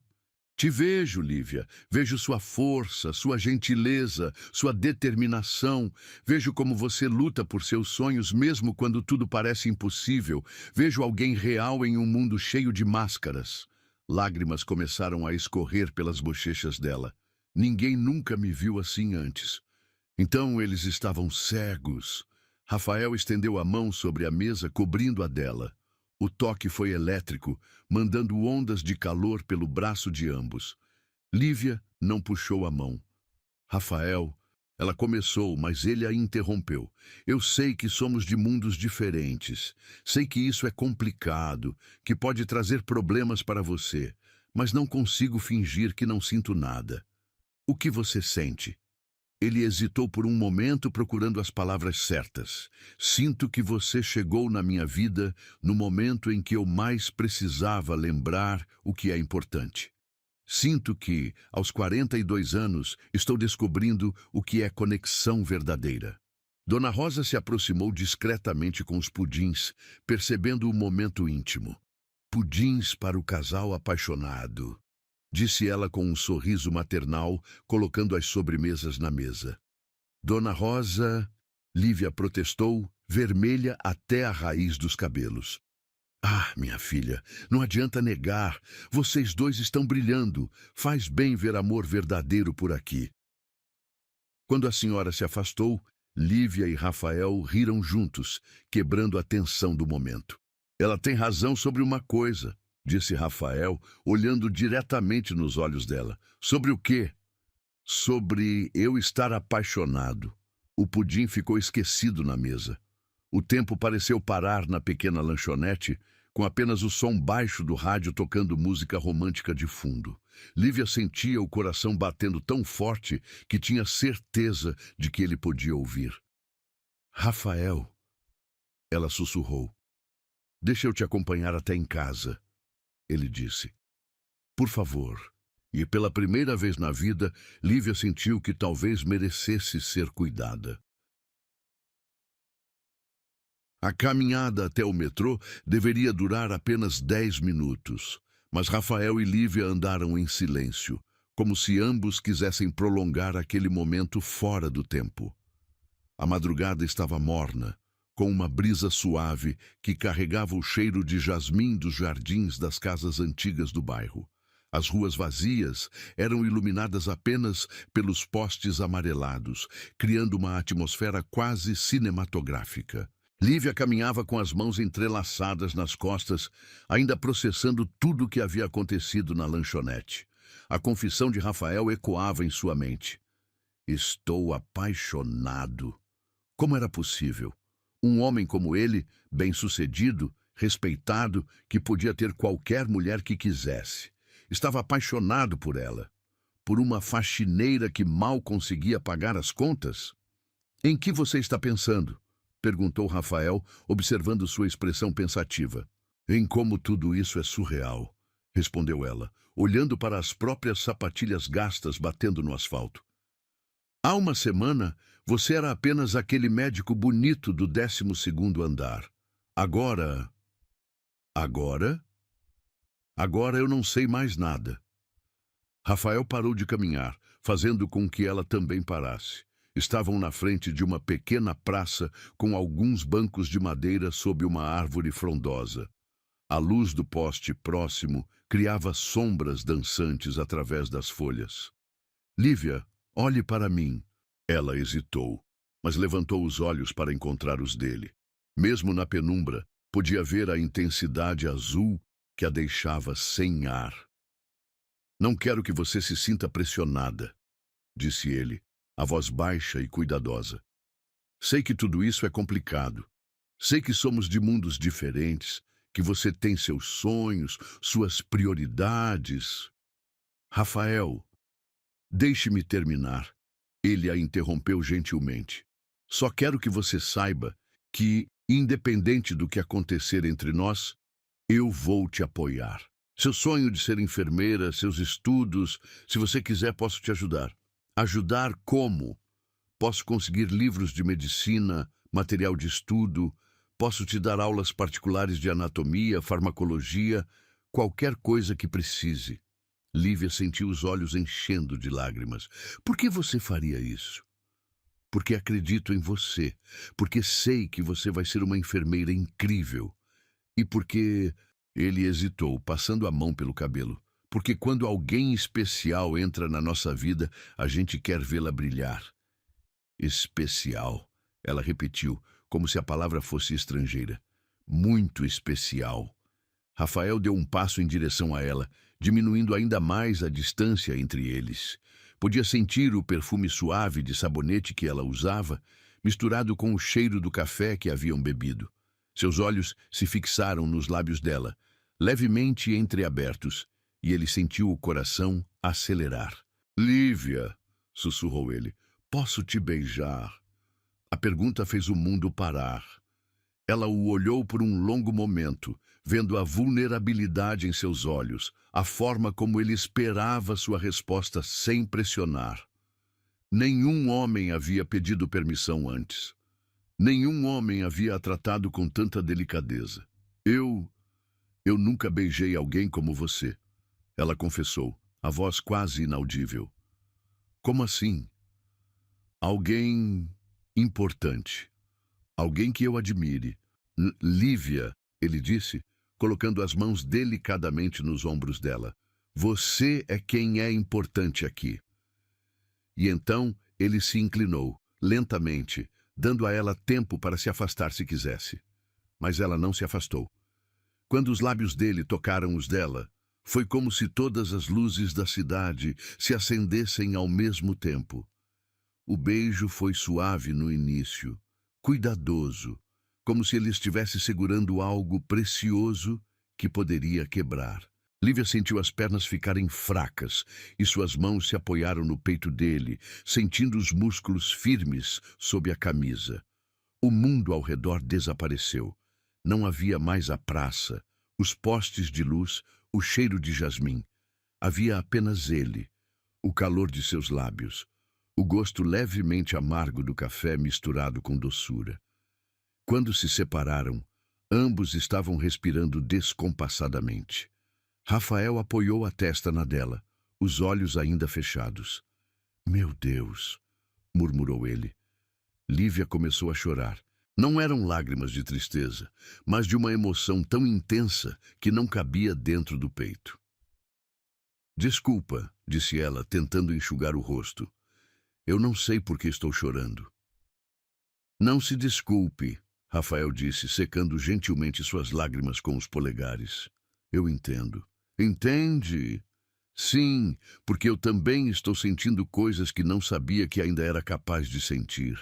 Te vejo, Lívia. Vejo sua força, sua gentileza, sua determinação. Vejo como você luta por seus sonhos mesmo quando tudo parece impossível. Vejo alguém real em um mundo cheio de máscaras. Lágrimas começaram a escorrer pelas bochechas dela. Ninguém nunca me viu assim antes. Então eles estavam cegos. Rafael estendeu a mão sobre a mesa, cobrindo a dela. O toque foi elétrico, mandando ondas de calor pelo braço de ambos. Lívia não puxou a mão. Rafael, ela começou, mas ele a interrompeu. Eu sei que somos de mundos diferentes. Sei que isso é complicado, que pode trazer problemas para você, mas não consigo fingir que não sinto nada. O que você sente? Ele hesitou por um momento procurando as palavras certas. Sinto que você chegou na minha vida no momento em que eu mais precisava lembrar o que é importante. Sinto que, aos 42 anos, estou descobrindo o que é conexão verdadeira. Dona Rosa se aproximou discretamente com os pudins, percebendo o momento íntimo. Pudins para o casal apaixonado, disse ela com um sorriso maternal, colocando as sobremesas na mesa. Dona Rosa, Lívia protestou, vermelha até a raiz dos cabelos. Ah, minha filha, não adianta negar. Vocês dois estão brilhando. Faz bem ver amor verdadeiro por aqui. Quando a senhora se afastou, Lívia e Rafael riram juntos, quebrando a tensão do momento. Ela tem razão sobre uma coisa, disse Rafael, olhando diretamente nos olhos dela. Sobre o quê? Sobre eu estar apaixonado. O pudim ficou esquecido na mesa. O tempo pareceu parar na pequena lanchonete, com apenas o som baixo do rádio tocando música romântica de fundo. Lívia sentia o coração batendo tão forte que tinha certeza de que ele podia ouvir. Rafael, ela sussurrou. Deixa eu te acompanhar até em casa, ele disse. Por favor. E pela primeira vez na vida, Lívia sentiu que talvez merecesse ser cuidada. A caminhada até o metrô deveria durar apenas 10 minutos, mas Rafael e Lívia andaram em silêncio, como se ambos quisessem prolongar aquele momento fora do tempo. A madrugada estava morna, com uma brisa suave que carregava o cheiro de jasmim dos jardins das casas antigas do bairro. As ruas vazias eram iluminadas apenas pelos postes amarelados, criando uma atmosfera quase cinematográfica. Lívia caminhava com as mãos entrelaçadas nas costas, ainda processando tudo o que havia acontecido na lanchonete. A confissão de Rafael ecoava em sua mente. Estou apaixonado. Como era possível? Um homem como ele, bem-sucedido, respeitado, que podia ter qualquer mulher que quisesse. Estava apaixonado por ela. Por uma faxineira que mal conseguia pagar as contas? Em que você está pensando? Perguntou Rafael, observando sua expressão pensativa. Em como tudo isso é surreal, respondeu ela, olhando para as próprias sapatilhas gastas batendo no asfalto. Há uma semana, você era apenas aquele médico bonito do 12º andar. Agora... Agora? Agora eu não sei mais nada. Rafael parou de caminhar, fazendo com que ela também parasse. Estavam na frente de uma pequena praça com alguns bancos de madeira sob uma árvore frondosa. A luz do poste próximo criava sombras dançantes através das folhas. Lívia, olhe para mim. Ela hesitou, mas levantou os olhos para encontrar os dele. Mesmo na penumbra, podia ver a intensidade azul que a deixava sem ar. Não quero que você se sinta pressionada, disse ele, a voz baixa e cuidadosa. Sei que tudo isso é complicado. Sei que somos de mundos diferentes, que você tem seus sonhos, suas prioridades. Rafael, deixe-me terminar. Ele a interrompeu gentilmente. Só quero que você saiba que, independente do que acontecer entre nós, eu vou te apoiar. Seu sonho de ser enfermeira, seus estudos, se você quiser, posso te ajudar. Ajudar como? Posso conseguir livros de medicina, material de estudo, posso te dar aulas particulares de anatomia, farmacologia, qualquer coisa que precise. Lívia sentiu os olhos enchendo de lágrimas. Por que você faria isso? Porque acredito em você, porque sei que você vai ser uma enfermeira incrível. E porque... Ele hesitou, passando a mão pelo cabelo. Porque quando alguém especial entra na nossa vida, a gente quer vê-la brilhar. Especial, ela repetiu, como se a palavra fosse estrangeira. Muito especial. Rafael deu um passo em direção a ela, diminuindo ainda mais a distância entre eles. Podia sentir o perfume suave de sabonete que ela usava, misturado com o cheiro do café que haviam bebido. Seus olhos se fixaram nos lábios dela, levemente entreabertos, e ele sentiu o coração acelerar. Lívia, sussurrou ele, posso te beijar? A pergunta fez o mundo parar. Ela o olhou por um longo momento, vendo a vulnerabilidade em seus olhos, a forma como ele esperava sua resposta sem pressionar. Nenhum homem havia pedido permissão antes. Nenhum homem havia a tratado com tanta delicadeza. Eu nunca beijei alguém como você, ela confessou, a voz quase inaudível. Como assim? Alguém importante. Alguém que eu admire. Lívia, ele disse, colocando as mãos delicadamente nos ombros dela. Você é quem é importante aqui. E então ele se inclinou, lentamente, dando a ela tempo para se afastar se quisesse. Mas ela não se afastou. Quando os lábios dele tocaram os dela, foi como se todas as luzes da cidade se acendessem ao mesmo tempo. O beijo foi suave no início, cuidadoso, como se ele estivesse segurando algo precioso que poderia quebrar. Lívia sentiu as pernas ficarem fracas e suas mãos se apoiaram no peito dele, sentindo os músculos firmes sob a camisa. O mundo ao redor desapareceu. Não havia mais a praça, os postes de luz, o cheiro de jasmim. Havia apenas ele, o calor de seus lábios, o gosto levemente amargo do café misturado com doçura. Quando se separaram, ambos estavam respirando descompassadamente. Rafael apoiou a testa na dela, os olhos ainda fechados. "Meu Deus", murmurou ele. Lívia começou a chorar. Não eram lágrimas de tristeza, mas de uma emoção tão intensa que não cabia dentro do peito. "Desculpa", disse ela, tentando enxugar o rosto. "Eu não sei por que estou chorando." "Não se desculpe", Rafael disse, secando gentilmente suas lágrimas com os polegares. "Eu entendo." "Entende?" "Sim, porque eu também estou sentindo coisas que não sabia que ainda era capaz de sentir."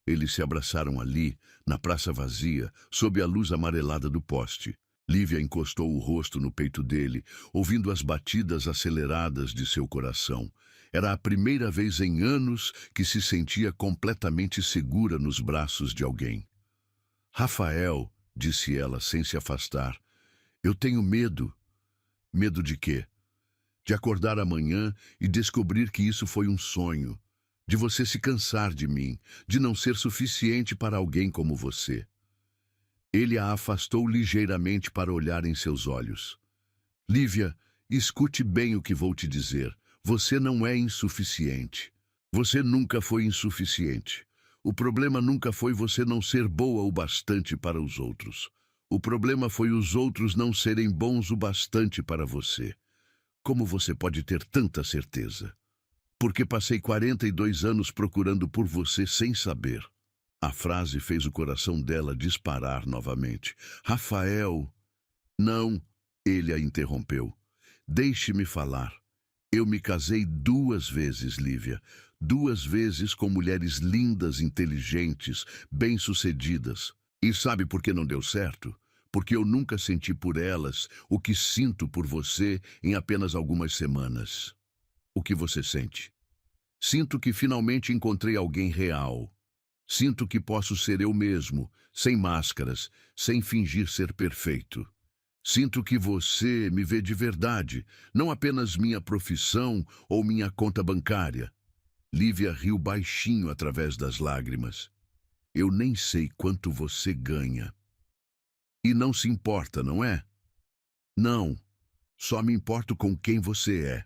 Eles se abraçaram ali, na praça vazia, sob a luz amarelada do poste. Lívia encostou o rosto no peito dele, ouvindo as batidas aceleradas de seu coração. Era a primeira vez em anos que se sentia completamente segura nos braços de alguém. "Rafael", disse ela sem se afastar, "eu tenho medo." "Medo de quê?" "De acordar amanhã e descobrir que isso foi um sonho. De você se cansar de mim, de não ser suficiente para alguém como você." Ele a afastou ligeiramente para olhar em seus olhos. "Lívia, escute bem o que vou te dizer. Você não é insuficiente. Você nunca foi insuficiente. O problema nunca foi você não ser boa o bastante para os outros. O problema foi os outros não serem bons o bastante para você. Como você pode ter tanta certeza?" "Porque passei 42 anos procurando por você sem saber." A frase fez o coração dela disparar novamente. "Rafael..." "Não", ele a interrompeu. "Deixe-me falar. Eu me casei 2 vezes, Lívia. 2 vezes com mulheres lindas, inteligentes, bem-sucedidas. E sabe por que não deu certo? Porque eu nunca senti por elas o que sinto por você em apenas algumas semanas." "O que você sente?" "Sinto que finalmente encontrei alguém real. Sinto que posso ser eu mesmo, sem máscaras, sem fingir ser perfeito. Sinto que você me vê de verdade, não apenas minha profissão ou minha conta bancária." Lívia riu baixinho através das lágrimas. "Eu nem sei quanto você ganha." "E não se importa, não é?" "Não, só me importo com quem você é."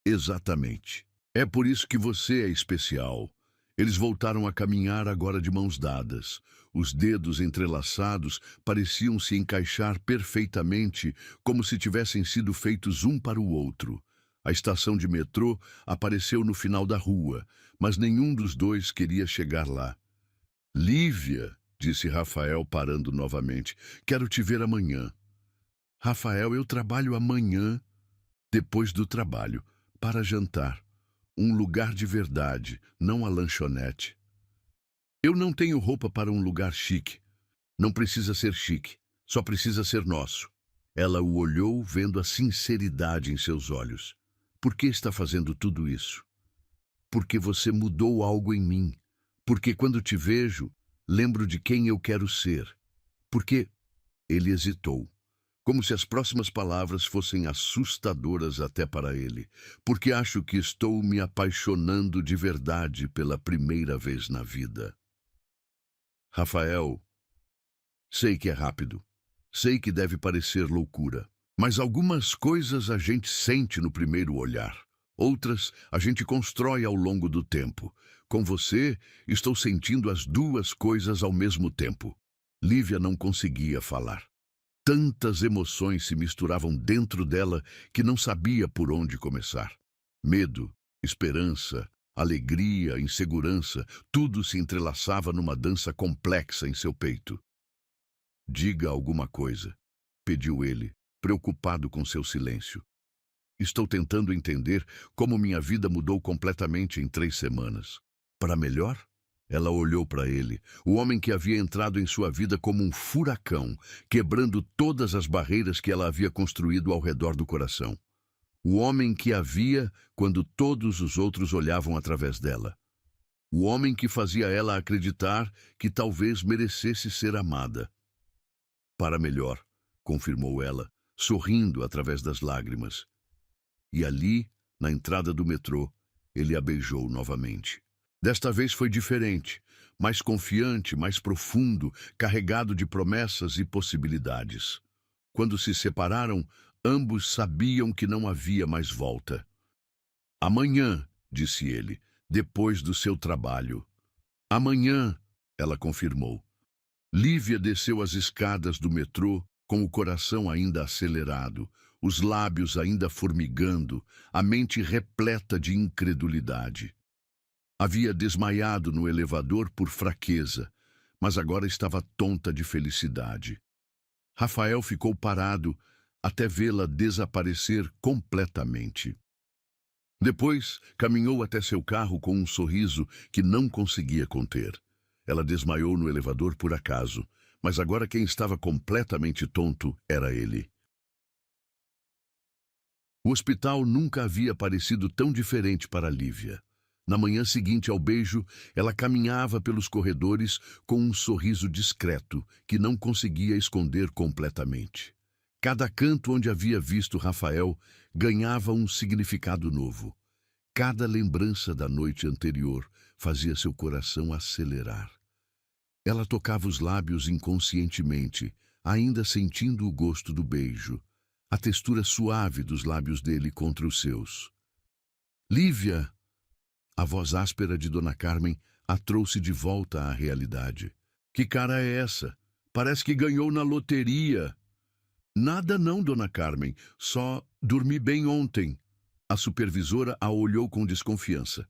"Exatamente. É por isso que você é especial." Eles voltaram a caminhar agora de mãos dadas. Os dedos entrelaçados pareciam se encaixar perfeitamente, como se tivessem sido feitos um para o outro. A estação de metrô apareceu no final da rua, mas nenhum dos dois queria chegar lá. "Lívia", disse Rafael, parando novamente, "quero te ver amanhã." "Rafael, eu trabalho amanhã." "Depois do trabalho, para jantar. Um lugar de verdade, não a lanchonete." "Eu não tenho roupa para um lugar chique." "Não precisa ser chique, só precisa ser nosso." Ela o olhou, vendo a sinceridade em seus olhos. "Por que está fazendo tudo isso?" "Porque você mudou algo em mim. Porque quando te vejo, lembro de quem eu quero ser. Porque..." Ele hesitou, como se as próximas palavras fossem assustadoras até para ele. "Porque acho que estou me apaixonando de verdade pela primeira vez na vida." "Rafael, sei que é rápido. Sei que deve parecer loucura. Mas algumas coisas a gente sente no primeiro olhar. Outras a gente constrói ao longo do tempo. Com você, estou sentindo as 2 coisas ao mesmo tempo." Lívia não conseguia falar. Tantas emoções se misturavam dentro dela que não sabia por onde começar. Medo, esperança, alegria, insegurança, tudo se entrelaçava numa dança complexa em seu peito. Diga alguma coisa, pediu ele, preocupado com seu silêncio. Estou tentando entender como minha vida mudou completamente em 3 semanas. Para melhor? Ela olhou para ele, o homem que havia entrado em sua vida como um furacão, quebrando todas as barreiras que ela havia construído ao redor do coração. O homem que a via quando todos os outros olhavam através dela. O homem que fazia ela acreditar que talvez merecesse ser amada. Para melhor, confirmou ela, sorrindo através das lágrimas. E ali, na entrada do metrô, ele a beijou novamente. Desta vez foi diferente, mais confiante, mais profundo, carregado de promessas e possibilidades. Quando se separaram, ambos sabiam que não havia mais volta. Amanhã, disse ele, depois do seu trabalho. Amanhã, ela confirmou. Lívia desceu as escadas do metrô com o coração ainda acelerado, os lábios ainda formigando, a mente repleta de incredulidade. Havia desmaiado no elevador por fraqueza, mas agora estava tonta de felicidade. Rafael ficou parado até vê-la desaparecer completamente. Depois, caminhou até seu carro com um sorriso que não conseguia conter. Ela desmaiou no elevador por acaso, mas agora quem estava completamente tonto era ele. O hospital nunca havia parecido tão diferente para Lívia. Na manhã seguinte ao beijo, ela caminhava pelos corredores com um sorriso discreto que não conseguia esconder completamente. Cada canto onde havia visto Rafael ganhava um significado novo. Cada lembrança da noite anterior fazia seu coração acelerar. Ela tocava os lábios inconscientemente, ainda sentindo o gosto do beijo, a textura suave dos lábios dele contra os seus. Lívia! A voz áspera de Dona Carmen a trouxe de volta à realidade. Que cara é essa? Parece que ganhou na loteria. Nada não, Dona Carmen, só dormi bem ontem. A supervisora a olhou com desconfiança.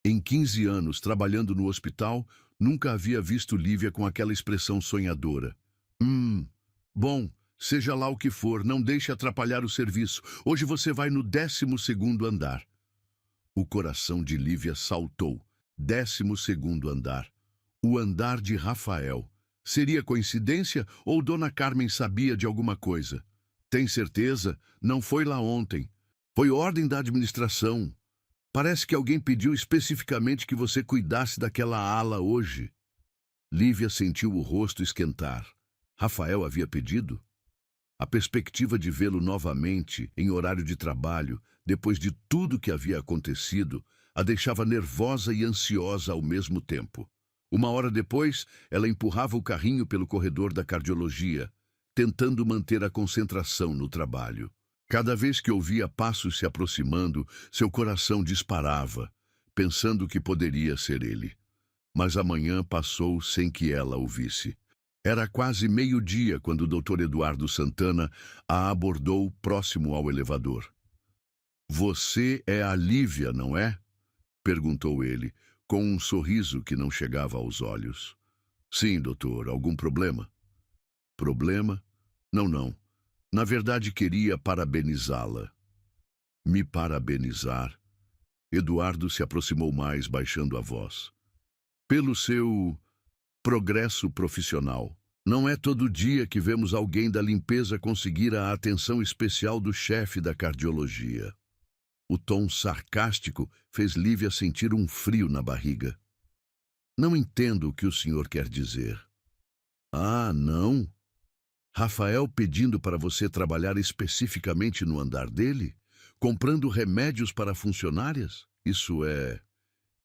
Em 15 anos, trabalhando no hospital, nunca havia visto Lívia com aquela expressão sonhadora. Bom, seja lá o que for, não deixe atrapalhar o serviço. Hoje você vai no 12º andar. O coração de Lívia saltou. 12º andar. O andar de Rafael. Seria coincidência ou Dona Carmen sabia de alguma coisa? Tem certeza? Não foi lá ontem. Foi ordem da administração. Parece que alguém pediu especificamente que você cuidasse daquela ala hoje. Lívia sentiu o rosto esquentar. Rafael havia pedido? A perspectiva de vê-lo novamente, em horário de trabalho, depois de tudo que havia acontecido, a deixava nervosa e ansiosa ao mesmo tempo. 1 hora depois, ela empurrava o carrinho pelo corredor da cardiologia, tentando manter a concentração no trabalho. Cada vez que ouvia passos se aproximando, seu coração disparava, pensando que poderia ser ele. Mas a manhã passou sem que ela o visse. Era quase meio-dia quando o Dr. Eduardo Santana a abordou próximo ao elevador. Você é a Lívia, não é? Perguntou ele, com um sorriso que não chegava aos olhos. Sim, doutor, algum problema? Problema? Não. Na verdade, queria parabenizá-la. Me parabenizar? Eduardo se aproximou mais, baixando a voz. Pelo seu progresso profissional. Não é todo dia que vemos alguém da limpeza conseguir a atenção especial do chefe da cardiologia. O tom sarcástico fez Lívia sentir um frio na barriga. Não entendo o que o senhor quer dizer. Ah, não? Rafael pedindo para você trabalhar especificamente no andar dele? Comprando remédios para funcionárias? Isso é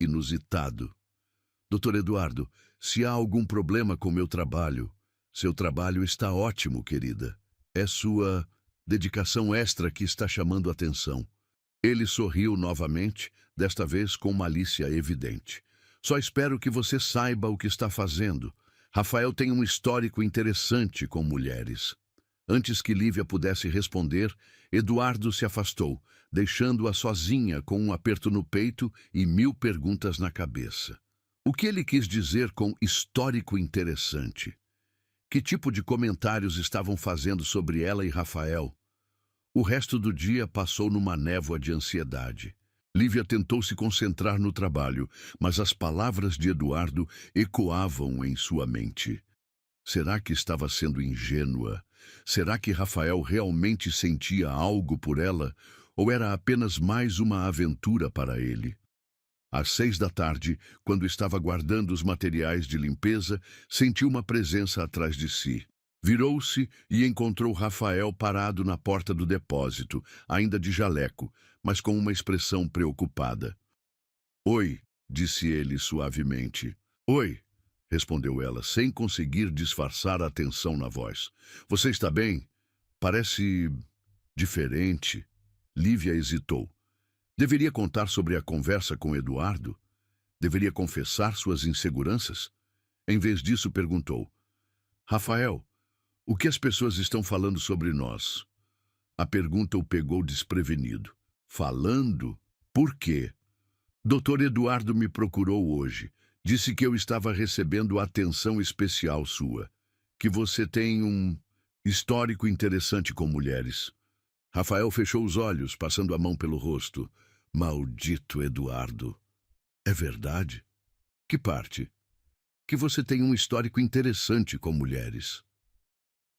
inusitado. Doutor Eduardo, se há algum problema com meu trabalho, seu trabalho está ótimo, querida. É sua dedicação extra que está chamando a atenção. Ele sorriu novamente, desta vez com malícia evidente. Só espero que você saiba o que está fazendo. Rafael tem um histórico interessante com mulheres. Antes que Lívia pudesse responder, Eduardo se afastou, deixando-a sozinha com um aperto no peito e 1000 perguntas na cabeça. O que ele quis dizer com histórico interessante? Que tipo de comentários estavam fazendo sobre ela e Rafael? O resto do dia passou numa névoa de ansiedade. Lívia tentou se concentrar no trabalho, mas as palavras de Eduardo ecoavam em sua mente. Será que estava sendo ingênua? Será que Rafael realmente sentia algo por ela? Ou era apenas mais uma aventura para ele? Às 6 da tarde, quando estava guardando os materiais de limpeza, sentiu uma presença atrás de si. Virou-se e encontrou Rafael parado na porta do depósito, ainda de jaleco, mas com uma expressão preocupada. "Oi", disse ele suavemente. "Oi", respondeu ela, sem conseguir disfarçar a tensão na voz. "Você está bem? Parece diferente." Lívia hesitou. Deveria contar sobre a conversa com Eduardo? Deveria confessar suas inseguranças? Em vez disso, perguntou: "Rafael, o que as pessoas estão falando sobre nós?" A pergunta o pegou desprevenido. "Falando? Por quê?" "Doutor Eduardo me procurou hoje. Disse que eu estava recebendo atenção especial sua. Que você tem um histórico interessante com mulheres." Rafael fechou os olhos, passando a mão pelo rosto. "Maldito Eduardo." "É verdade? Que parte?" "Que você tem um histórico interessante com mulheres."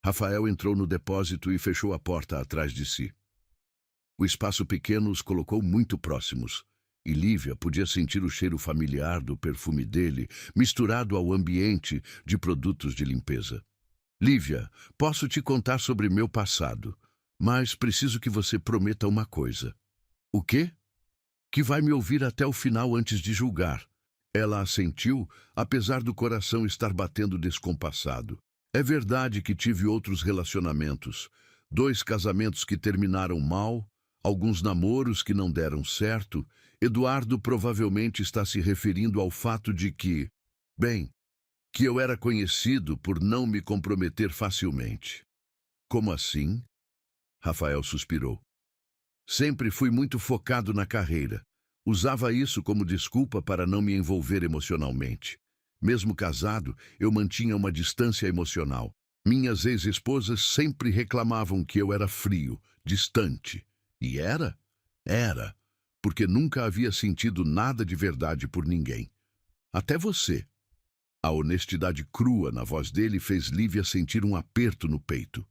Rafael entrou no depósito e fechou a porta atrás de si. O espaço pequeno os colocou muito próximos, e Lívia podia sentir o cheiro familiar do perfume dele, misturado ao ambiente de produtos de limpeza. "Lívia, posso te contar sobre meu passado, mas preciso que você prometa uma coisa." "O quê?" "Que vai me ouvir até o final antes de julgar." Ela assentiu, apesar do coração estar batendo descompassado. "É verdade que tive outros relacionamentos. 2 casamentos que terminaram mal, alguns namoros que não deram certo. Eduardo provavelmente está se referindo ao fato de que, bem, que eu era conhecido por não me comprometer facilmente." "Como assim?" Rafael suspirou. "Sempre fui muito focado na carreira. Usava isso como desculpa para não me envolver emocionalmente. Mesmo casado, eu mantinha uma distância emocional. Minhas ex-esposas sempre reclamavam que eu era frio, distante. E era? Era, porque nunca havia sentido nada de verdade por ninguém. Até você." A honestidade crua na voz dele fez Lívia sentir um aperto no peito.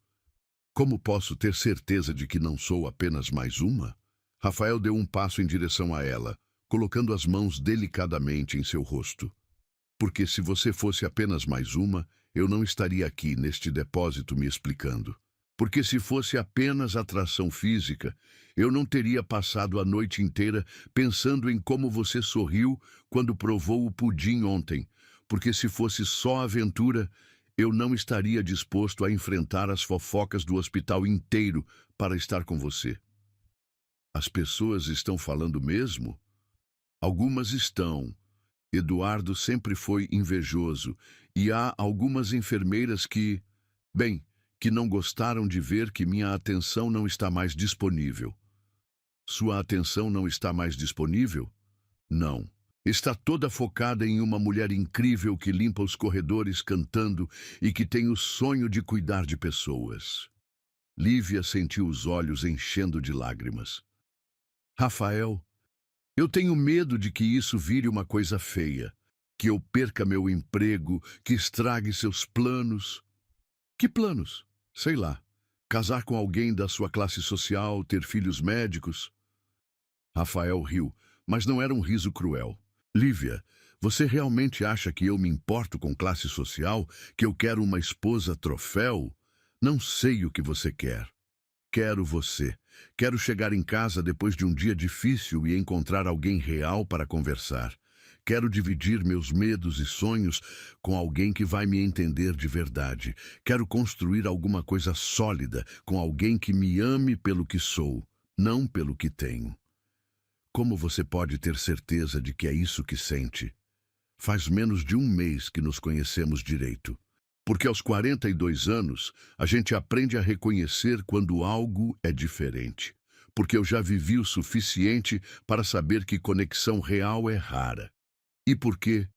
"Como posso ter certeza de que não sou apenas mais uma?" Rafael deu um passo em direção a ela, colocando as mãos delicadamente em seu rosto. "Porque se você fosse apenas mais uma, eu não estaria aqui neste depósito me explicando. Porque se fosse apenas atração física, eu não teria passado a noite inteira pensando em como você sorriu quando provou o pudim ontem. Porque se fosse só aventura, eu não estaria disposto a enfrentar as fofocas do hospital inteiro para estar com você." "As pessoas estão falando mesmo?" "Algumas estão. Eduardo sempre foi invejoso, e há algumas enfermeiras que, bem, que não gostaram de ver que minha atenção não está mais disponível." "Sua atenção não está mais disponível?" "Não. Está toda focada em uma mulher incrível que limpa os corredores cantando e que tem o sonho de cuidar de pessoas." Lívia sentiu os olhos enchendo de lágrimas. "Rafael, eu tenho medo de que isso vire uma coisa feia, que eu perca meu emprego, que estrague seus planos." "Que planos?" "Sei lá. Casar com alguém da sua classe social, ter filhos médicos." Rafael riu, mas não era um riso cruel. "Lívia, você realmente acha que eu me importo com classe social, que eu quero uma esposa troféu? Não sei o que você quer." "Quero você. Quero chegar em casa depois de um dia difícil e encontrar alguém real para conversar. Quero dividir meus medos e sonhos com alguém que vai me entender de verdade. Quero construir alguma coisa sólida com alguém que me ame pelo que sou, não pelo que tenho." "Como você pode ter certeza de que é isso que sente? Faz menos de um mês que nos conhecemos direito." Porque aos 42 anos, a gente aprende a reconhecer quando algo é diferente. Porque eu já vivi o suficiente para saber que conexão real é rara. E por quê?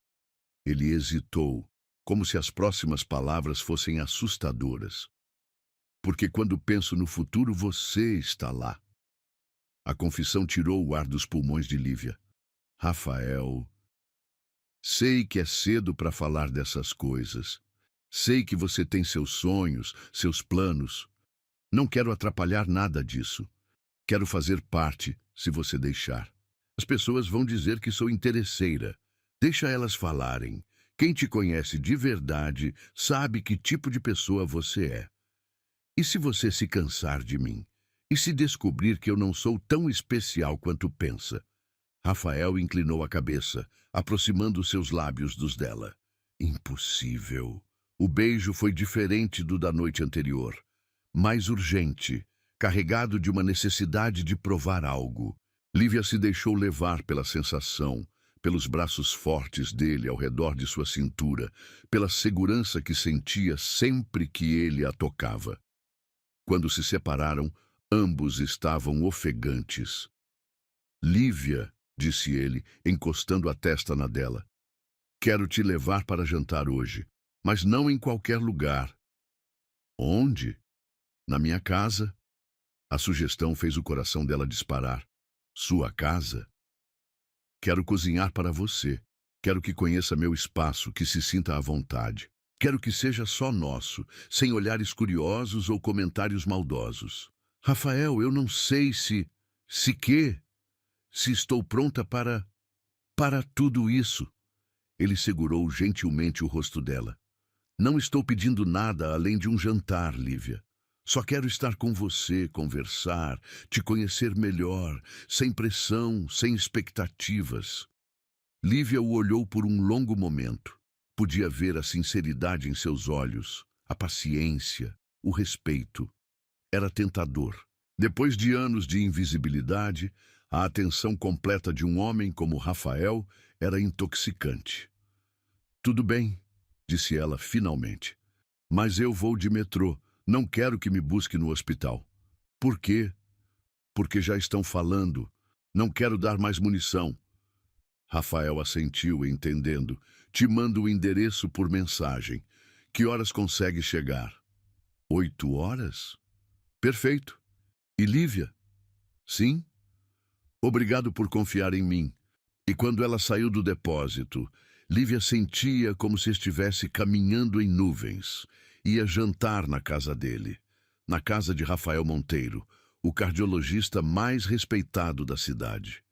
Ele hesitou, como se as próximas palavras fossem assustadoras. Porque quando penso no futuro, você está lá. A confissão tirou o ar dos pulmões de Lívia. Rafael, sei que é cedo para falar dessas coisas. Sei que você tem seus sonhos, seus planos. Não quero atrapalhar nada disso. Quero fazer parte, se você deixar. As pessoas vão dizer que sou interesseira. Deixa elas falarem. Quem te conhece de verdade sabe que tipo de pessoa você é. E se você se cansar de mim? E se descobrir que eu não sou tão especial quanto pensa? Rafael inclinou a cabeça, aproximando seus lábios dos dela. Impossível. O beijo foi diferente do da noite anterior. Mais urgente, carregado de uma necessidade de provar algo. Lívia se deixou levar pela sensação, pelos braços fortes dele ao redor de sua cintura, pela segurança que sentia sempre que ele a tocava. Quando se separaram, ambos estavam ofegantes. Lívia, disse ele, encostando a testa na dela. Quero te levar para jantar hoje, mas não em qualquer lugar. Onde? Na minha casa. A sugestão fez o coração dela disparar. Sua casa? Quero cozinhar para você. Quero que conheça meu espaço, que se sinta à vontade. Quero que seja só nosso, sem olhares curiosos ou comentários maldosos. Rafael, eu não sei se estou pronta para tudo isso. Ele segurou gentilmente o rosto dela. Não estou pedindo nada além de um jantar, Lívia. Só quero estar com você, conversar, te conhecer melhor, sem pressão, sem expectativas. Lívia o olhou por um longo momento. Podia ver a sinceridade em seus olhos, a paciência, o respeito. Era tentador. Depois de anos de invisibilidade, a atenção completa de um homem como Rafael era intoxicante. Tudo bem, disse ela finalmente. Mas eu vou de metrô. Não quero que me busque no hospital. Por quê? Porque já estão falando. Não quero dar mais munição. Rafael assentiu, entendendo. Te mando o endereço por mensagem. Que horas consegue chegar? 8 horas? Perfeito. E Lívia? Sim? Obrigado por confiar em mim. E quando ela saiu do depósito, Lívia sentia como se estivesse caminhando em nuvens. Ia jantar na casa dele, na casa de Rafael Monteiro, o cardiologista mais respeitado da cidade.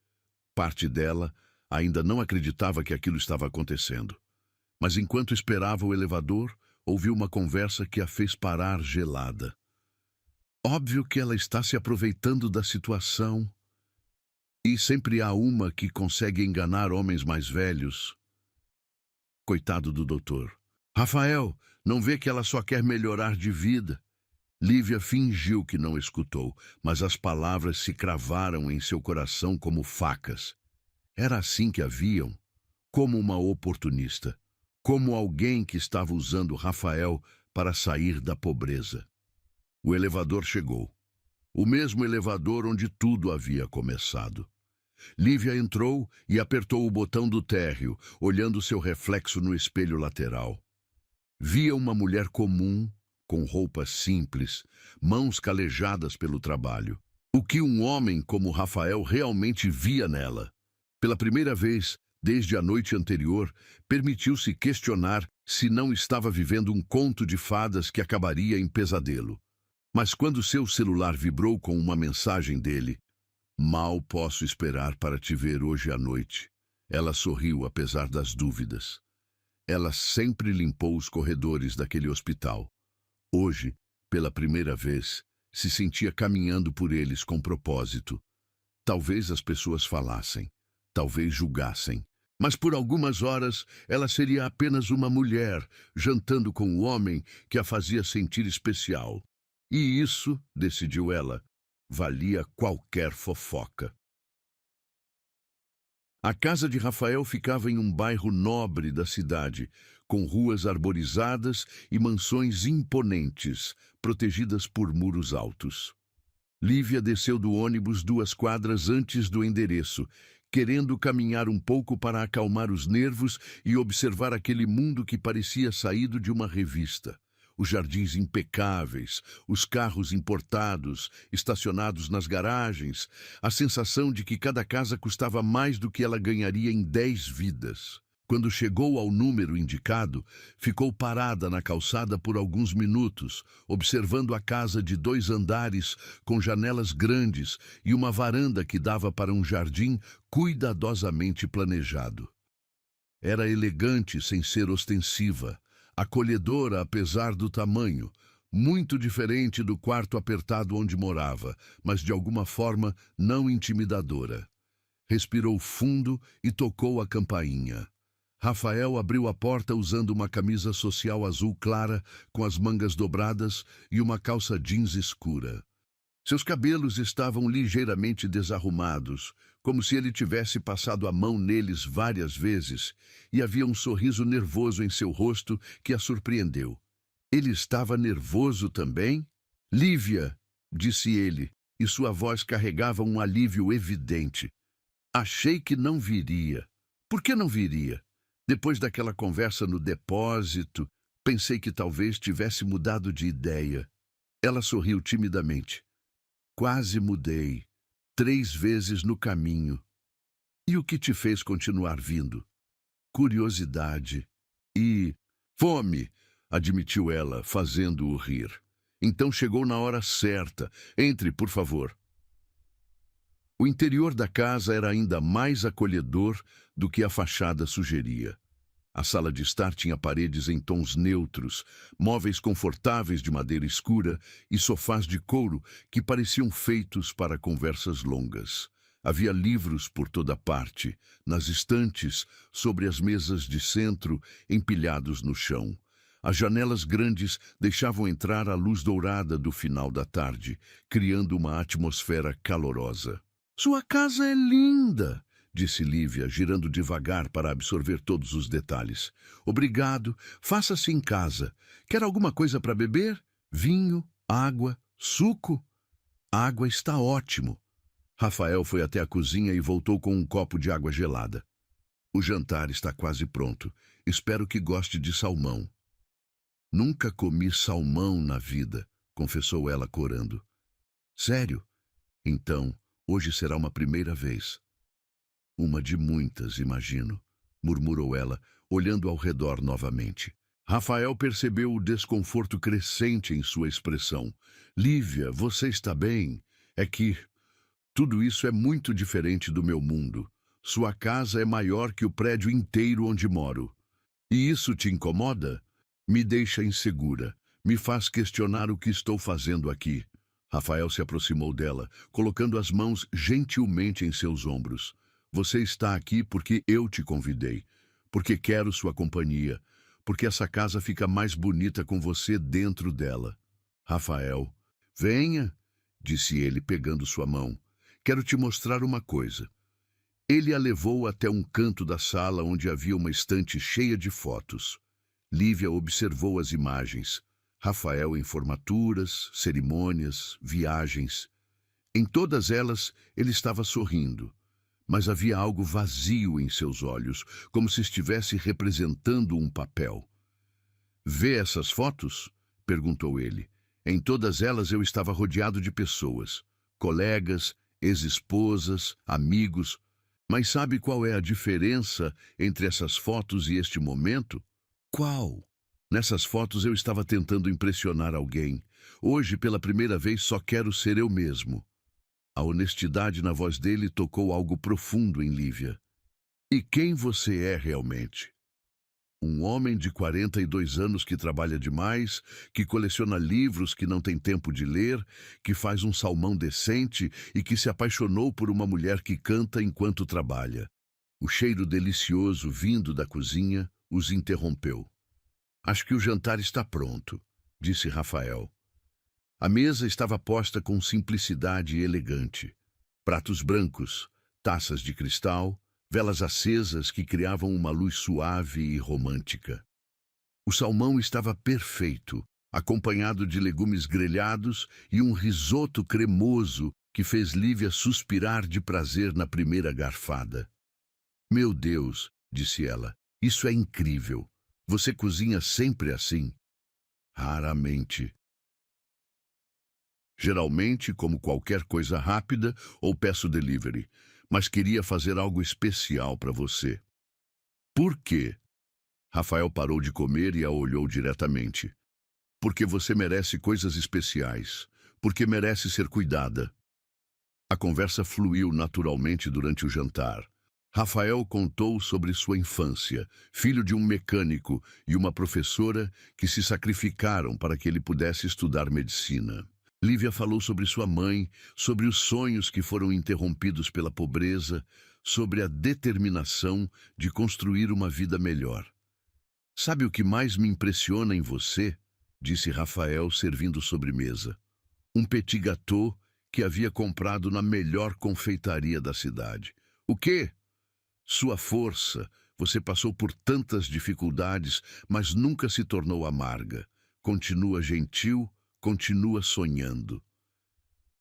Parte dela ainda não acreditava que aquilo estava acontecendo. Mas enquanto esperava o elevador, ouviu uma conversa que a fez parar gelada. Óbvio que ela está se aproveitando da situação. E sempre há uma que consegue enganar homens mais velhos. Coitado do doutor. Rafael, não vê que ela só quer melhorar de vida? Lívia fingiu que não escutou, mas as palavras se cravaram em seu coração como facas. Era assim que a viam, como uma oportunista, como alguém que estava usando Rafael para sair da pobreza. O elevador chegou. O mesmo elevador onde tudo havia começado. Lívia entrou e apertou o botão do térreo, olhando seu reflexo no espelho lateral. Via uma mulher comum, com roupas simples, mãos calejadas pelo trabalho. O que um homem como Rafael realmente via nela. Pela primeira vez, desde a noite anterior, permitiu-se questionar se não estava vivendo um conto de fadas que acabaria em pesadelo. Mas quando seu celular vibrou com uma mensagem dele, mal posso esperar para te ver hoje à noite. Ela sorriu apesar das dúvidas. Ela sempre limpou os corredores daquele hospital. Hoje, pela primeira vez, se sentia caminhando por eles com propósito. Talvez as pessoas falassem, talvez julgassem, mas por algumas horas ela seria apenas uma mulher, jantando com o homem que a fazia sentir especial. E isso, decidiu ela, valia qualquer fofoca. A casa de Rafael ficava em um bairro nobre da cidade, com ruas arborizadas e mansões imponentes, protegidas por muros altos. Lívia desceu do ônibus 2 quadras antes do endereço, querendo caminhar um pouco para acalmar os nervos e observar aquele mundo que parecia saído de uma revista. Os jardins impecáveis, os carros importados, estacionados nas garagens, a sensação de que cada casa custava mais do que ela ganharia em 10 vidas. Quando chegou ao número indicado, ficou parada na calçada por alguns minutos, observando a casa de 2 andares com janelas grandes e uma varanda que dava para um jardim cuidadosamente planejado. Era elegante sem ser ostensiva, acolhedora apesar do tamanho, muito diferente do quarto apertado onde morava, mas de alguma forma não intimidadora. Respirou fundo e tocou a campainha. Rafael abriu a porta usando uma camisa social azul clara com as mangas dobradas e uma calça jeans escura. Seus cabelos estavam ligeiramente desarrumados, como se ele tivesse passado a mão neles várias vezes, e havia um sorriso nervoso em seu rosto que a surpreendeu. Ele estava nervoso também? Lívia, disse ele, e sua voz carregava um alívio evidente. Achei que não viria. Por que não viria? Depois daquela conversa no depósito, pensei que talvez tivesse mudado de ideia. Ela sorriu timidamente. Quase mudei. 3 vezes no caminho. E o que te fez continuar vindo? Curiosidade. E fome, admitiu ela, fazendo-o rir. Então chegou na hora certa. Entre, por favor. O interior da casa era ainda mais acolhedor do que a fachada sugeria. A sala de estar tinha paredes em tons neutros, móveis confortáveis de madeira escura e sofás de couro que pareciam feitos para conversas longas. Havia livros por toda parte, nas estantes, sobre as mesas de centro, empilhados no chão. As janelas grandes deixavam entrar a luz dourada do final da tarde, criando uma atmosfera calorosa. Sua casa é linda, disse Lívia, girando devagar para absorver todos os detalhes. Obrigado, faça-se em casa. Quer alguma coisa para beber? Vinho, água, suco? A água está ótimo. Rafael foi até a cozinha e voltou com um copo de água gelada. O jantar está quase pronto. Espero que goste de salmão. Nunca comi salmão na vida, confessou ela corando. Sério? Então, hoje será uma primeira vez. Uma de muitas, imagino, murmurou ela, olhando ao redor novamente. Rafael percebeu o desconforto crescente em sua expressão. Lívia, você está bem? É que tudo isso é muito diferente do meu mundo. Sua casa é maior que o prédio inteiro onde moro. E isso te incomoda? Me deixa insegura. Me faz questionar o que estou fazendo aqui. Rafael se aproximou dela, colocando as mãos gentilmente em seus ombros. Você está aqui porque eu te convidei, porque quero sua companhia, porque essa casa fica mais bonita com você dentro dela. Rafael, venha, disse ele pegando sua mão. Quero te mostrar uma coisa. Ele a levou até um canto da sala onde havia uma estante cheia de fotos. Lívia observou as imagens. Rafael em formaturas, cerimônias, viagens. Em todas elas, ele estava sorrindo, mas havia algo vazio em seus olhos, como se estivesse representando um papel. Vê essas fotos? Perguntou ele. Em todas elas eu estava rodeado de pessoas, colegas, ex-esposas, amigos. Mas sabe qual é a diferença entre essas fotos e este momento? Qual? Nessas fotos eu estava tentando impressionar alguém. Hoje, pela primeira vez, só quero ser eu mesmo. A honestidade na voz dele tocou algo profundo em Lívia. E quem você é realmente? Um homem de 42 anos que trabalha demais, que coleciona livros que não tem tempo de ler, que faz um salmão decente e que se apaixonou por uma mulher que canta enquanto trabalha. O cheiro delicioso vindo da cozinha os interrompeu. Acho que o jantar está pronto, disse Rafael. A mesa estava posta com simplicidade elegante. Pratos brancos, taças de cristal, velas acesas que criavam uma luz suave e romântica. O salmão estava perfeito, acompanhado de legumes grelhados e um risoto cremoso que fez Lívia suspirar de prazer na primeira garfada. Meu Deus, disse ela, isso é incrível. Você cozinha sempre assim? Raramente. Geralmente como qualquer coisa rápida ou peço delivery, mas queria fazer algo especial para você. Por quê? Rafael parou de comer e a olhou diretamente. Porque você merece coisas especiais. Porque merece ser cuidada. A conversa fluiu naturalmente durante o jantar. Rafael contou sobre sua infância, filho de um mecânico e uma professora que se sacrificaram para que ele pudesse estudar medicina. Lívia falou sobre sua mãe, sobre os sonhos que foram interrompidos pela pobreza, sobre a determinação de construir uma vida melhor. Sabe o que mais me impressiona em você? Disse Rafael, servindo sobremesa. Um petit gâteau que havia comprado na melhor confeitaria da cidade. O quê? Sua força. Você passou por tantas dificuldades, mas nunca se tornou amarga. Continua gentil, continua sonhando.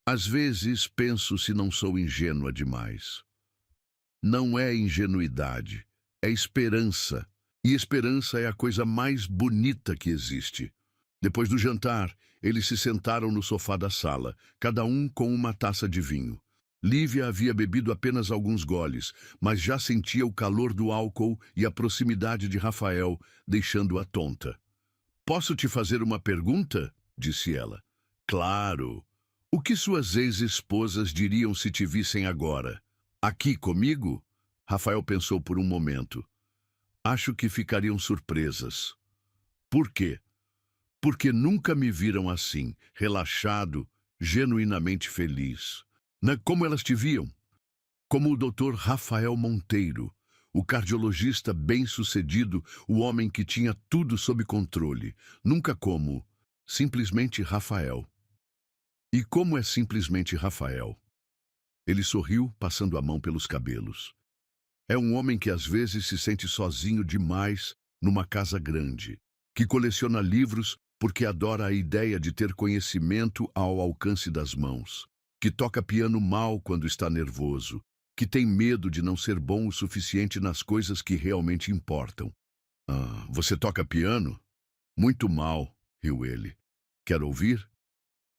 Às vezes penso se não sou ingênua demais. Não é ingenuidade, é esperança. E esperança é a coisa mais bonita que existe. Depois do jantar, eles se sentaram no sofá da sala, cada um com uma taça de vinho. Lívia havia bebido apenas alguns goles, mas já sentia o calor do álcool e a proximidade de Rafael, deixando-a tonta. Posso te fazer uma pergunta? Disse ela. Claro. O que suas ex-esposas diriam se te vissem agora? Aqui comigo? Rafael pensou por um momento. Acho que ficariam surpresas. Por quê? Porque nunca me viram assim, relaxado, genuinamente feliz. Como elas te viam? Como o Dr. Rafael Monteiro, o cardiologista bem-sucedido, o homem que tinha tudo sob controle. Nunca como simplesmente Rafael. E como é simplesmente Rafael? Ele sorriu, passando a mão pelos cabelos. É um homem que às vezes se sente sozinho demais numa casa grande, que coleciona livros porque adora a ideia de ter conhecimento ao alcance das mãos, que toca piano mal quando está nervoso, que tem medo de não ser bom o suficiente nas coisas que realmente importam. Ah, você toca piano? Muito mal, riu ele. Quer ouvir?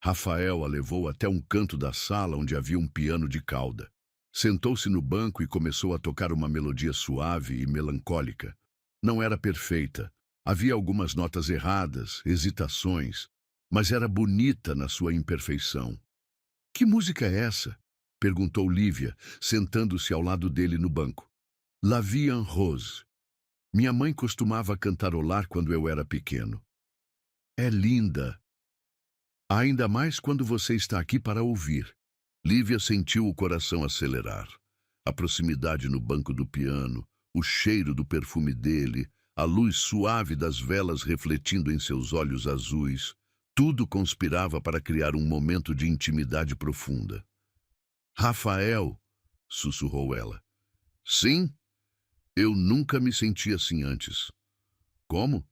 Rafael a levou até um canto da sala onde havia um piano de cauda. Sentou-se no banco e começou a tocar uma melodia suave e melancólica. Não era perfeita. Havia algumas notas erradas, hesitações, mas era bonita na sua imperfeição. Que música é essa? Perguntou Lívia, sentando-se ao lado dele no banco. La Vie en Rose. Minha mãe costumava cantarolar quando eu era pequeno. É linda. Ainda mais quando você está aqui para ouvir. Lívia sentiu o coração acelerar. A proximidade no banco do piano, o cheiro do perfume dele, a luz suave das velas refletindo em seus olhos azuis, tudo conspirava para criar um momento de intimidade profunda. Rafael, sussurrou ela. Sim, eu nunca me senti assim antes. Como?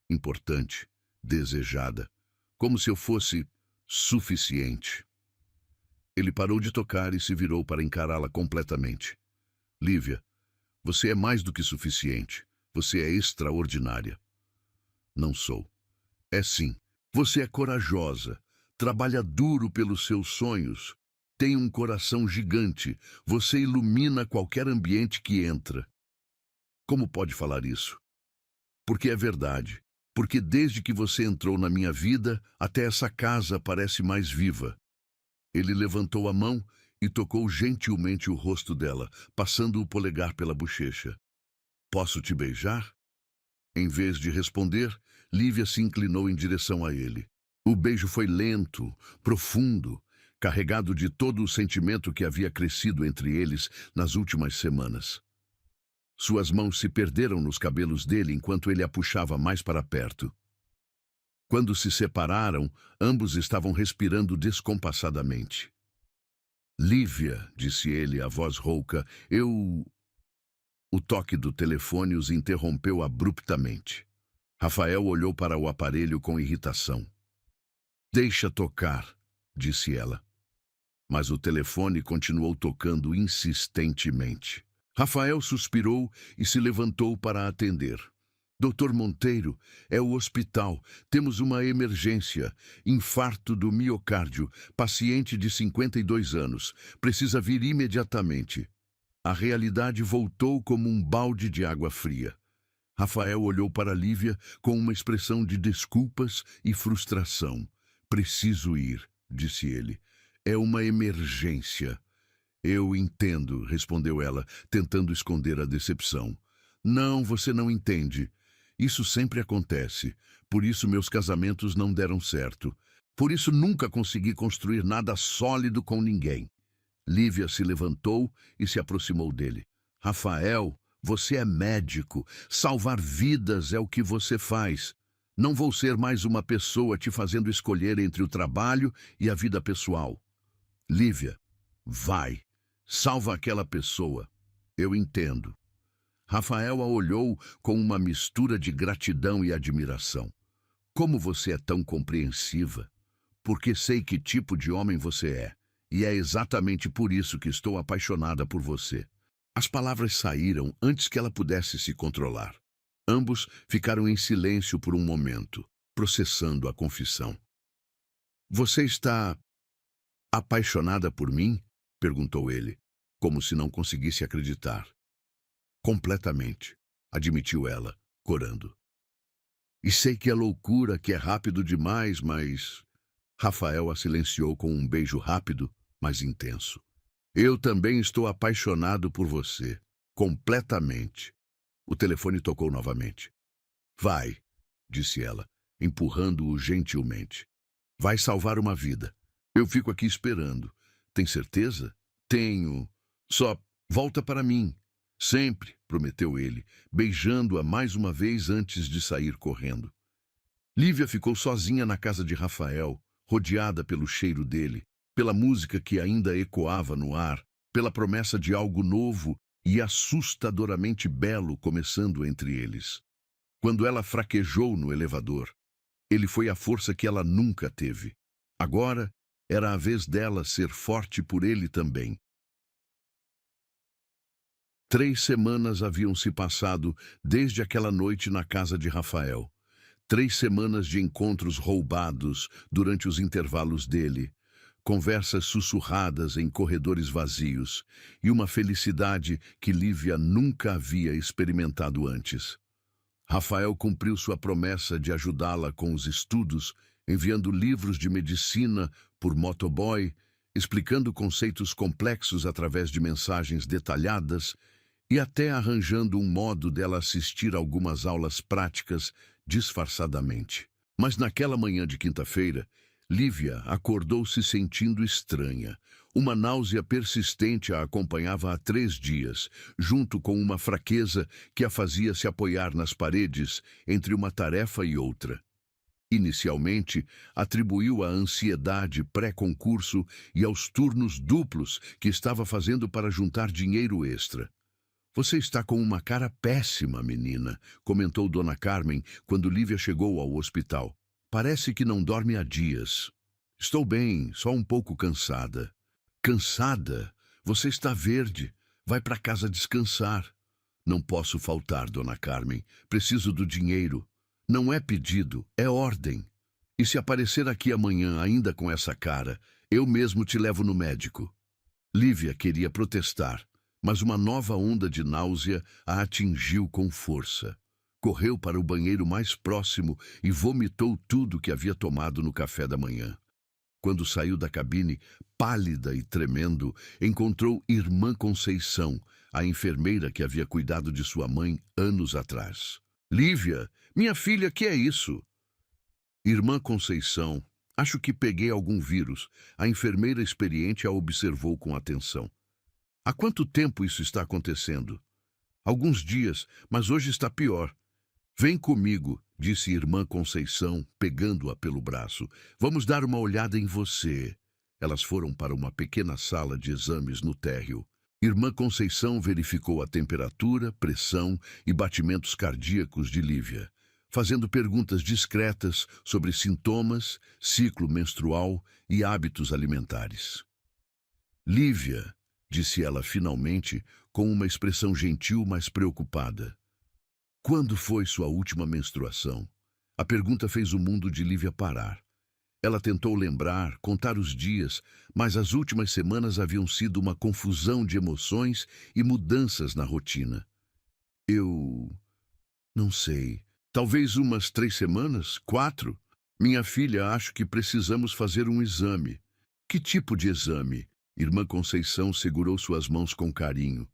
Importante, desejada, como se eu fosse suficiente. Ele parou de tocar e se virou para encará-la completamente. Lívia, você é mais do que suficiente. Você é extraordinária. Não sou. É sim. Você é corajosa. Trabalha duro pelos seus sonhos. Tem um coração gigante. Você ilumina qualquer ambiente que entra. Como pode falar isso? Porque é verdade. Porque desde que você entrou na minha vida, até essa casa parece mais viva. Ele levantou a mão e tocou gentilmente o rosto dela, passando o polegar pela bochecha. Posso te beijar? Em vez de responder, Lívia se inclinou em direção a ele. O beijo foi lento, profundo, carregado de todo o sentimento que havia crescido entre eles nas últimas semanas. Suas mãos se perderam nos cabelos dele enquanto ele a puxava mais para perto. Quando se separaram, ambos estavam respirando descompassadamente. Lívia, disse ele, a voz rouca, eu... O toque do telefone os interrompeu abruptamente. Rafael olhou para o aparelho com irritação. Deixa tocar, disse ela. Mas o telefone continuou tocando insistentemente. Rafael suspirou e se levantou para atender. Doutor Monteiro, é o hospital. Temos uma emergência. Infarto do miocárdio. Paciente de 52 anos. Precisa vir imediatamente. A realidade voltou como um balde de água fria. Rafael olhou para Lívia com uma expressão de desculpas e frustração. Preciso ir, disse ele. É uma emergência. Eu entendo, respondeu ela, tentando esconder a decepção. Não, você não entende. Isso sempre acontece. Por isso meus casamentos não deram certo. Por isso nunca consegui construir nada sólido com ninguém. Lívia se levantou e se aproximou dele. Rafael, você é médico. Salvar vidas é o que você faz. Não vou ser mais uma pessoa te fazendo escolher entre o trabalho e a vida pessoal. Lívia, vai. Salva aquela pessoa. Eu entendo. Rafael a olhou com uma mistura de gratidão e admiração. Como você é tão compreensiva. Porque sei que tipo de homem você é. E é exatamente por isso que estou apaixonada por você. As palavras saíram antes que ela pudesse se controlar. Ambos ficaram em silêncio por um momento, processando a confissão. Você está apaixonada por mim? Perguntou ele, como se não conseguisse acreditar. Completamente, admitiu ela, corando. E sei que é loucura, que é rápido demais, mas... Rafael a silenciou com um beijo rápido, mas intenso. Eu também estou apaixonado por você. Completamente. O telefone tocou novamente. Vai, disse ela, empurrando-o gentilmente. Vai salvar uma vida. Eu fico aqui esperando. Tem certeza? Tenho. Só volta para mim. Sempre, prometeu ele, beijando-a mais uma vez antes de sair correndo. Lívia ficou sozinha na casa de Rafael, rodeada pelo cheiro dele, pela música que ainda ecoava no ar, pela promessa de algo novo e assustadoramente belo começando entre eles. Quando ela fraquejou no elevador, ele foi a força que ela nunca teve. Agora era a vez dela ser forte por ele também. 3 semanas haviam se passado desde aquela noite na casa de Rafael. 3 semanas de encontros roubados durante os intervalos dele, conversas sussurradas em corredores vazios e uma felicidade que Lívia nunca havia experimentado antes. Rafael cumpriu sua promessa de ajudá-la com os estudos, enviando livros de medicina por motoboy, explicando conceitos complexos através de mensagens detalhadas e até arranjando um modo dela assistir algumas aulas práticas disfarçadamente. Mas naquela manhã de quinta-feira, Lívia acordou se sentindo estranha. Uma náusea persistente a acompanhava há 3 dias, junto com uma fraqueza que a fazia se apoiar nas paredes entre uma tarefa e outra. Inicialmente, atribuiu à ansiedade pré-concurso e aos turnos duplos que estava fazendo para juntar dinheiro extra. Você está com uma cara péssima, menina, comentou Dona Carmen quando Lívia chegou ao hospital. Parece que não dorme há dias. Estou bem, só um pouco cansada. Cansada? Você está verde. Vai para casa descansar. Não posso faltar, Dona Carmen. Preciso do dinheiro. Não é pedido, é ordem. E se aparecer aqui amanhã ainda com essa cara, eu mesmo te levo no médico. Lívia queria protestar, mas uma nova onda de náusea a atingiu com força. Correu para o banheiro mais próximo e vomitou tudo que havia tomado no café da manhã. Quando saiu da cabine, pálida e tremendo, encontrou Irmã Conceição, a enfermeira que havia cuidado de sua mãe anos atrás. Lívia, minha filha, que é isso? Irmã Conceição, acho que peguei algum vírus. A enfermeira experiente a observou com atenção. Há quanto tempo isso está acontecendo? Alguns dias, mas hoje está pior. Vem comigo, disse Irmã Conceição, pegando-a pelo braço. Vamos dar uma olhada em você. Elas foram para uma pequena sala de exames no térreo. Irmã Conceição verificou a temperatura, pressão e batimentos cardíacos de Lívia. fazendo perguntas discretas sobre sintomas, ciclo menstrual e hábitos alimentares. Lívia, disse ela finalmente, com uma expressão gentil, mas preocupada. Quando foi sua última menstruação? A pergunta fez o mundo de Lívia parar. Ela tentou lembrar, contar os dias, mas as últimas semanas haviam sido uma confusão de emoções e mudanças na rotina. Eu não sei. Talvez umas 3 semanas? 4? Minha filha, acho que precisamos fazer um exame. Que tipo de exame? Irmã Conceição segurou suas mãos com carinho.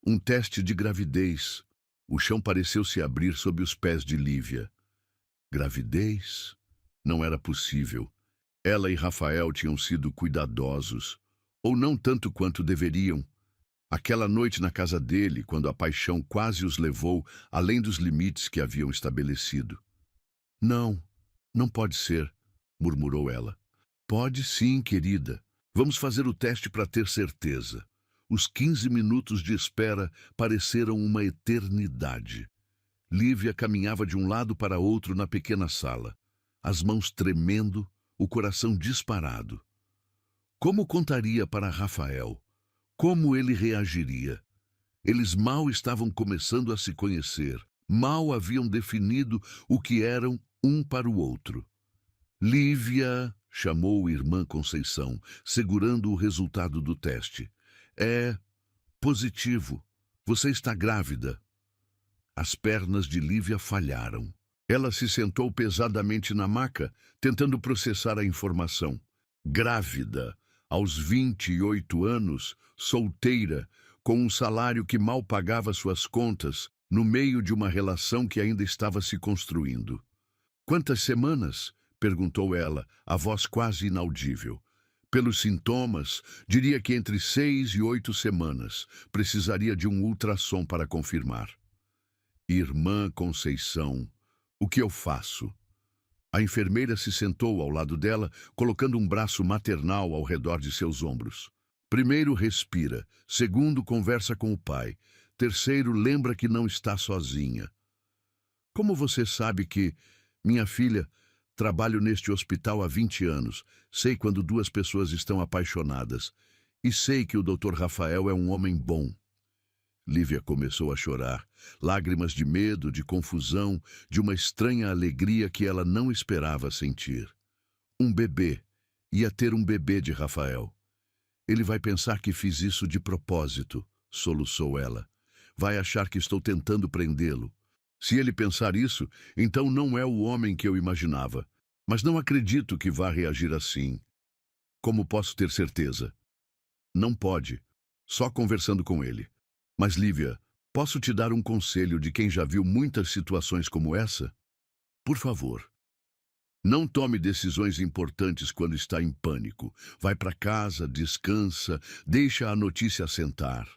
Um teste de gravidez. O chão pareceu se abrir sob os pés de Lívia. Gravidez? Não era possível. Ela e Rafael tinham sido cuidadosos, ou não tanto quanto deveriam. Aquela noite na casa dele, quando a paixão quase os levou além dos limites que haviam estabelecido. Não, não pode ser, murmurou ela. Pode sim, querida. Vamos fazer o teste para ter certeza. Os 15 minutos de espera pareceram uma eternidade. Lívia caminhava de um lado para outro na pequena sala, as mãos tremendo, o coração disparado. Como contaria para Rafael? Como ele reagiria? Eles mal estavam começando a se conhecer, mal haviam definido o que eram um para o outro. Lívia, chamou irmã Conceição, segurando o resultado do teste. É positivo. Você está grávida. As pernas de Lívia falharam. Ela se sentou pesadamente na maca, tentando processar a informação. Grávida, aos 28 anos, solteira, com um salário que mal pagava suas contas, no meio de uma relação que ainda estava se construindo. Quantas semanas? Perguntou ela, a voz quase inaudível. Pelos sintomas, diria que entre 6 e 8 semanas. Precisaria de um ultrassom para confirmar. Irmã Conceição, o que eu faço? A enfermeira se sentou ao lado dela, colocando um braço maternal ao redor de seus ombros. Primeiro, respira. Segundo, conversa com o pai. Terceiro, lembra que não está sozinha. Como você sabe que... Minha filha, trabalho neste hospital há 20 anos. Sei quando duas pessoas estão apaixonadas. E sei que o Dr. Rafael é um homem bom. Lívia começou a chorar, lágrimas de medo, de confusão, de uma estranha alegria que ela não esperava sentir. Um bebê. Ia ter um bebê de Rafael. Ele vai pensar que fiz isso de propósito, soluçou ela. Vai achar que estou tentando prendê-lo. Se ele pensar isso, então não é o homem que eu imaginava. Mas não acredito que vá reagir assim. Como posso ter certeza? Não pode. Só conversando com ele. Mas, Lívia, posso te dar um conselho de quem já viu muitas situações como essa? Por favor. Não tome decisões importantes quando está em pânico. Vai para casa, descansa, deixa a notícia assentar.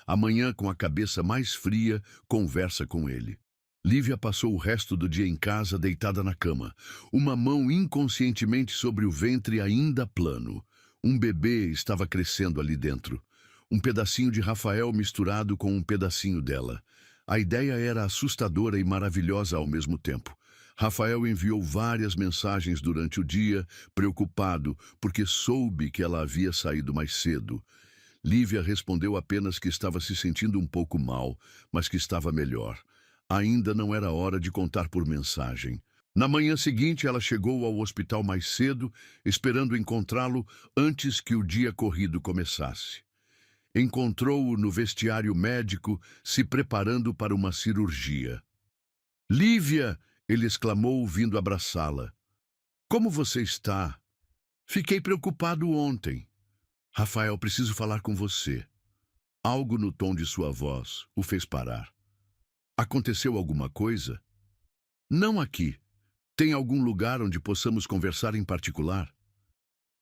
Amanhã, com a cabeça mais fria, conversa com ele. Lívia passou o resto do dia em casa, deitada na cama, uma mão inconscientemente sobre o ventre ainda plano. Um bebê estava crescendo ali dentro. Um pedacinho de Rafael misturado com um pedacinho dela. A ideia era assustadora e maravilhosa ao mesmo tempo. Rafael enviou várias mensagens durante o dia, preocupado, porque soube que ela havia saído mais cedo. Lívia respondeu apenas que estava se sentindo um pouco mal, mas que estava melhor. Ainda não era hora de contar por mensagem. Na manhã seguinte, ela chegou ao hospital mais cedo, esperando encontrá-lo antes que o dia corrido começasse. Encontrou-o no vestiário médico, se preparando para uma cirurgia. Lívia! Ele exclamou, vindo abraçá-la. Como você está? Fiquei preocupado ontem. Rafael, preciso falar com você. Algo no tom de sua voz o fez parar. Aconteceu alguma coisa? Não aqui. Tem algum lugar onde possamos conversar em particular?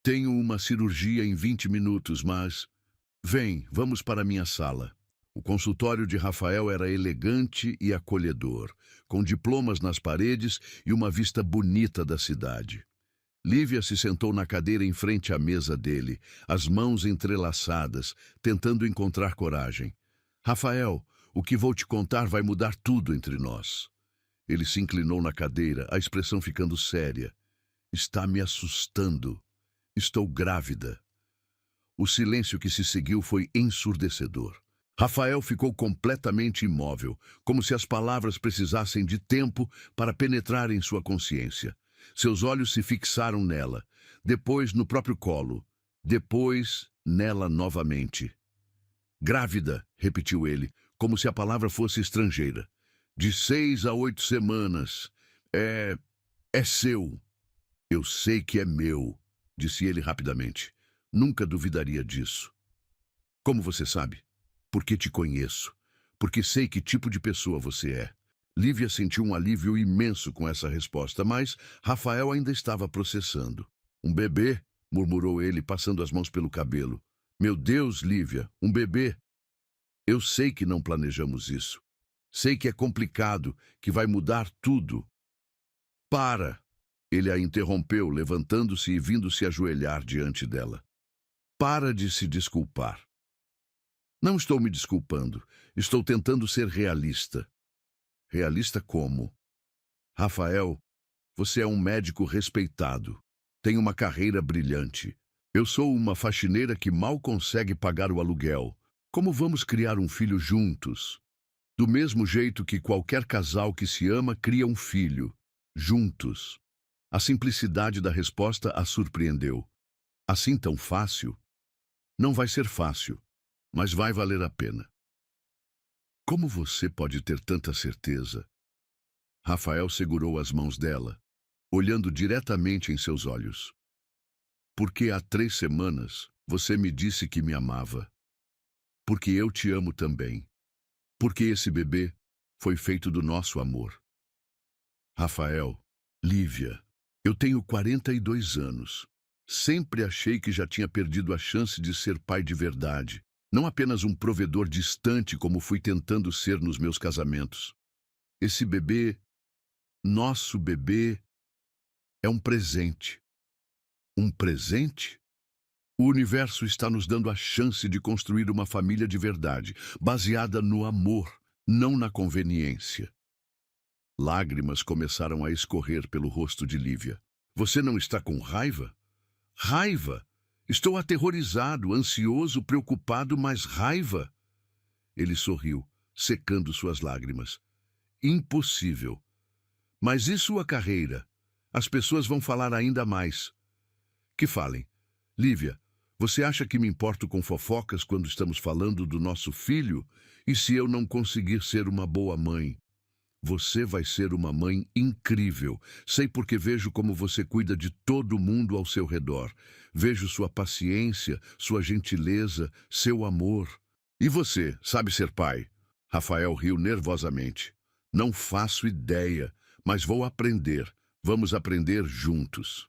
Tenho uma cirurgia em 20 minutos, mas... Vem, vamos para a minha sala. O consultório de Rafael era elegante e acolhedor, com diplomas nas paredes e uma vista bonita da cidade. Lívia se sentou na cadeira em frente à mesa dele, as mãos entrelaçadas, tentando encontrar coragem. Rafael, o que vou te contar vai mudar tudo entre nós. Ele se inclinou na cadeira, a expressão ficando séria. Está me assustando. Estou grávida. O silêncio que se seguiu foi ensurdecedor. Rafael ficou completamente imóvel, como se as palavras precisassem de tempo para penetrar em sua consciência. Seus olhos se fixaram nela, depois no próprio colo, depois nela novamente. Grávida, repetiu ele, como se a palavra fosse estrangeira. De 6 a 8 semanas. É seu. Eu sei que é meu, disse ele rapidamente. Nunca duvidaria disso. Como você sabe? Porque te conheço. Porque sei que tipo de pessoa você é. Lívia sentiu um alívio imenso com essa resposta, mas Rafael ainda estava processando. Um bebê? Murmurou ele, passando as mãos pelo cabelo. Meu Deus, Lívia, um bebê? Eu sei que não planejamos isso. Sei que é complicado, que vai mudar tudo. Para! Ele a interrompeu, levantando-se e vindo se ajoelhar diante dela. Para de se desculpar. Não estou me desculpando. Estou tentando ser realista. Realista como? Rafael, você é um médico respeitado. Tem uma carreira brilhante. Eu sou uma faxineira que mal consegue pagar o aluguel. Como vamos criar um filho juntos? Do mesmo jeito que qualquer casal que se ama cria um filho. Juntos. A simplicidade da resposta a surpreendeu. Assim tão fácil? Não vai ser fácil, mas vai valer a pena. Como você pode ter tanta certeza? Rafael segurou as mãos dela, olhando diretamente em seus olhos. Porque há 3 semanas você me disse que me amava. Porque eu te amo também. Porque esse bebê foi feito do nosso amor. Rafael, Lívia, eu tenho 42 anos. Sempre achei que já tinha perdido a chance de ser pai de verdade. Não apenas um provedor distante como fui tentando ser nos meus casamentos. Esse bebê, nosso bebê, é um presente. Um presente? O universo está nos dando a chance de construir uma família de verdade, baseada no amor, não na conveniência. Lágrimas começaram a escorrer pelo rosto de Lívia. Você não está com raiva? Raiva! Estou aterrorizado, ansioso, preocupado, mas raiva! Ele sorriu, secando suas lágrimas. Impossível. Mas e sua carreira? As pessoas vão falar ainda mais. Que falem. Lívia, você acha que me importo com fofocas quando estamos falando do nosso filho? E se eu não conseguir ser uma boa mãe? Você vai ser uma mãe incrível. Sei porque vejo como você cuida de todo mundo ao seu redor. Vejo sua paciência, sua gentileza, seu amor. E você, sabe ser pai? Rafael riu nervosamente. Não faço ideia, mas vou aprender. Vamos aprender juntos.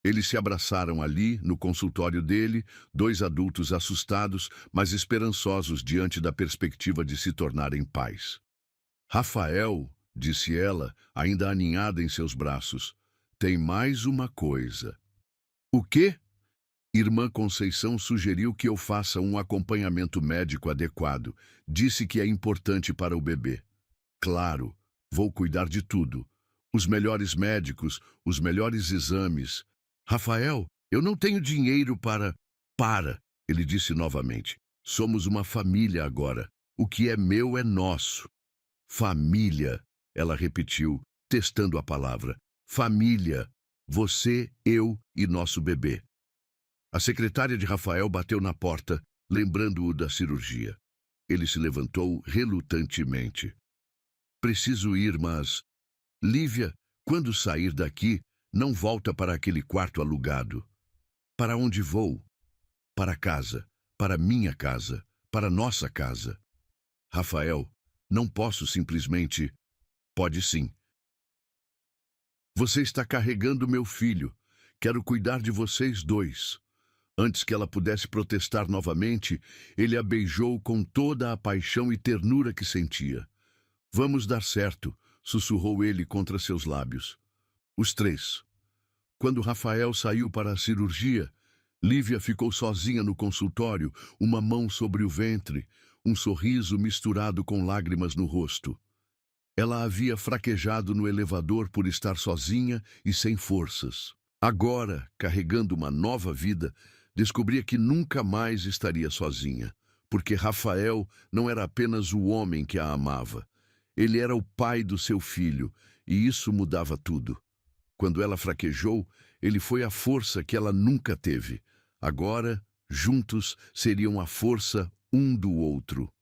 Eles se abraçaram ali, no consultório dele, 2 adultos assustados, mas esperançosos diante da perspectiva de se tornarem pais. Rafael, disse ela, ainda aninhada em seus braços, tem mais uma coisa. O quê? Irmã Conceição sugeriu que eu faça um acompanhamento médico adequado. Disse que é importante para o bebê. Claro, vou cuidar de tudo. Os melhores médicos, os melhores exames. Rafael, eu não tenho dinheiro para... Para, ele disse novamente. Somos uma família agora. O que é meu é nosso. Família, ela repetiu, testando a palavra. Família, você, eu e nosso bebê. A secretária de Rafael bateu na porta, lembrando-o da cirurgia. Ele se levantou relutantemente. Preciso ir, mas... Lívia, quando sair daqui, não volta para aquele quarto alugado. Para onde vou? Para casa, para minha casa, para nossa casa. Rafael, não posso simplesmente... Pode sim. Você está carregando meu filho. Quero cuidar de vocês 2. Antes que ela pudesse protestar novamente, ele a beijou com toda a paixão e ternura que sentia. Vamos dar certo, sussurrou ele contra seus lábios. Os 3. Quando Rafael saiu para a cirurgia, Lívia ficou sozinha no consultório, uma mão sobre o ventre, um sorriso misturado com lágrimas no rosto. Ela havia fraquejado no elevador por estar sozinha e sem forças. Agora, carregando uma nova vida, descobria que nunca mais estaria sozinha, porque Rafael não era apenas o homem que a amava. Ele era o pai do seu filho, e isso mudava tudo. Quando ela fraquejou, ele foi a força que ela nunca teve. Agora, juntos, seriam a força um do outro.